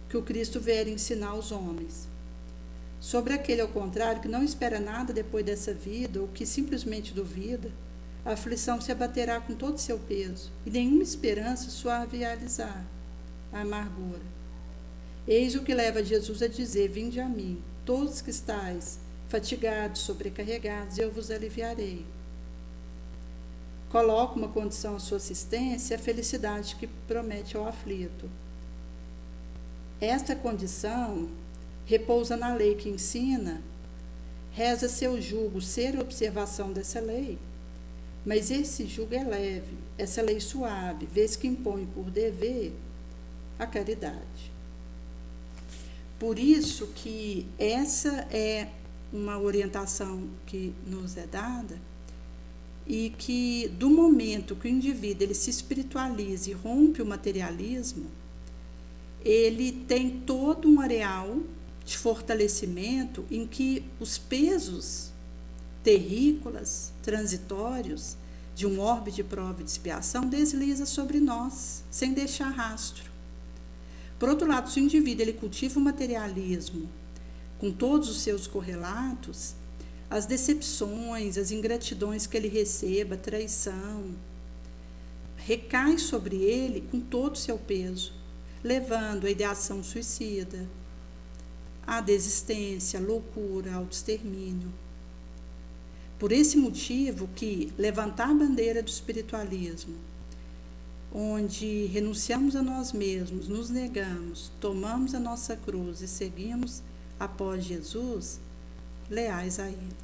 que o Cristo vier ensinar aos homens. Sobre aquele, ao contrário, que não espera nada depois dessa vida, ou que simplesmente duvida, a aflição se abaterá com todo o seu peso, e nenhuma esperança suavizará a amargura. Eis o que leva Jesus a dizer: vinde a mim, todos que estáis fatigados, sobrecarregados, eu vos aliviarei. Coloca uma condição à sua assistência, a felicidade que promete ao aflito. Esta condição repousa na lei que ensina, reza seu jugo ser a observação dessa lei, mas esse jugo é leve, essa lei suave, vez que impõe por dever a caridade. Por isso que essa é uma orientação que nos é dada, e que do momento que o indivíduo ele se espiritualiza e rompe o materialismo, ele tem todo um areal de fortalecimento em que os pesos terrícolas, transitórios, de um orbe de prova e de expiação desliza sobre nós, sem deixar rastro. Por outro lado, se o indivíduo ele cultiva o materialismo com todos os seus correlatos, as decepções, as ingratidões que ele receba, a traição, recai sobre ele com todo o seu peso, levando à ideação suicida, à desistência, à loucura, ao extermínio. Por esse motivo que levantar a bandeira do espiritualismo, onde renunciamos a nós mesmos, nos negamos, tomamos a nossa cruz e seguimos após Jesus, leais a Ele.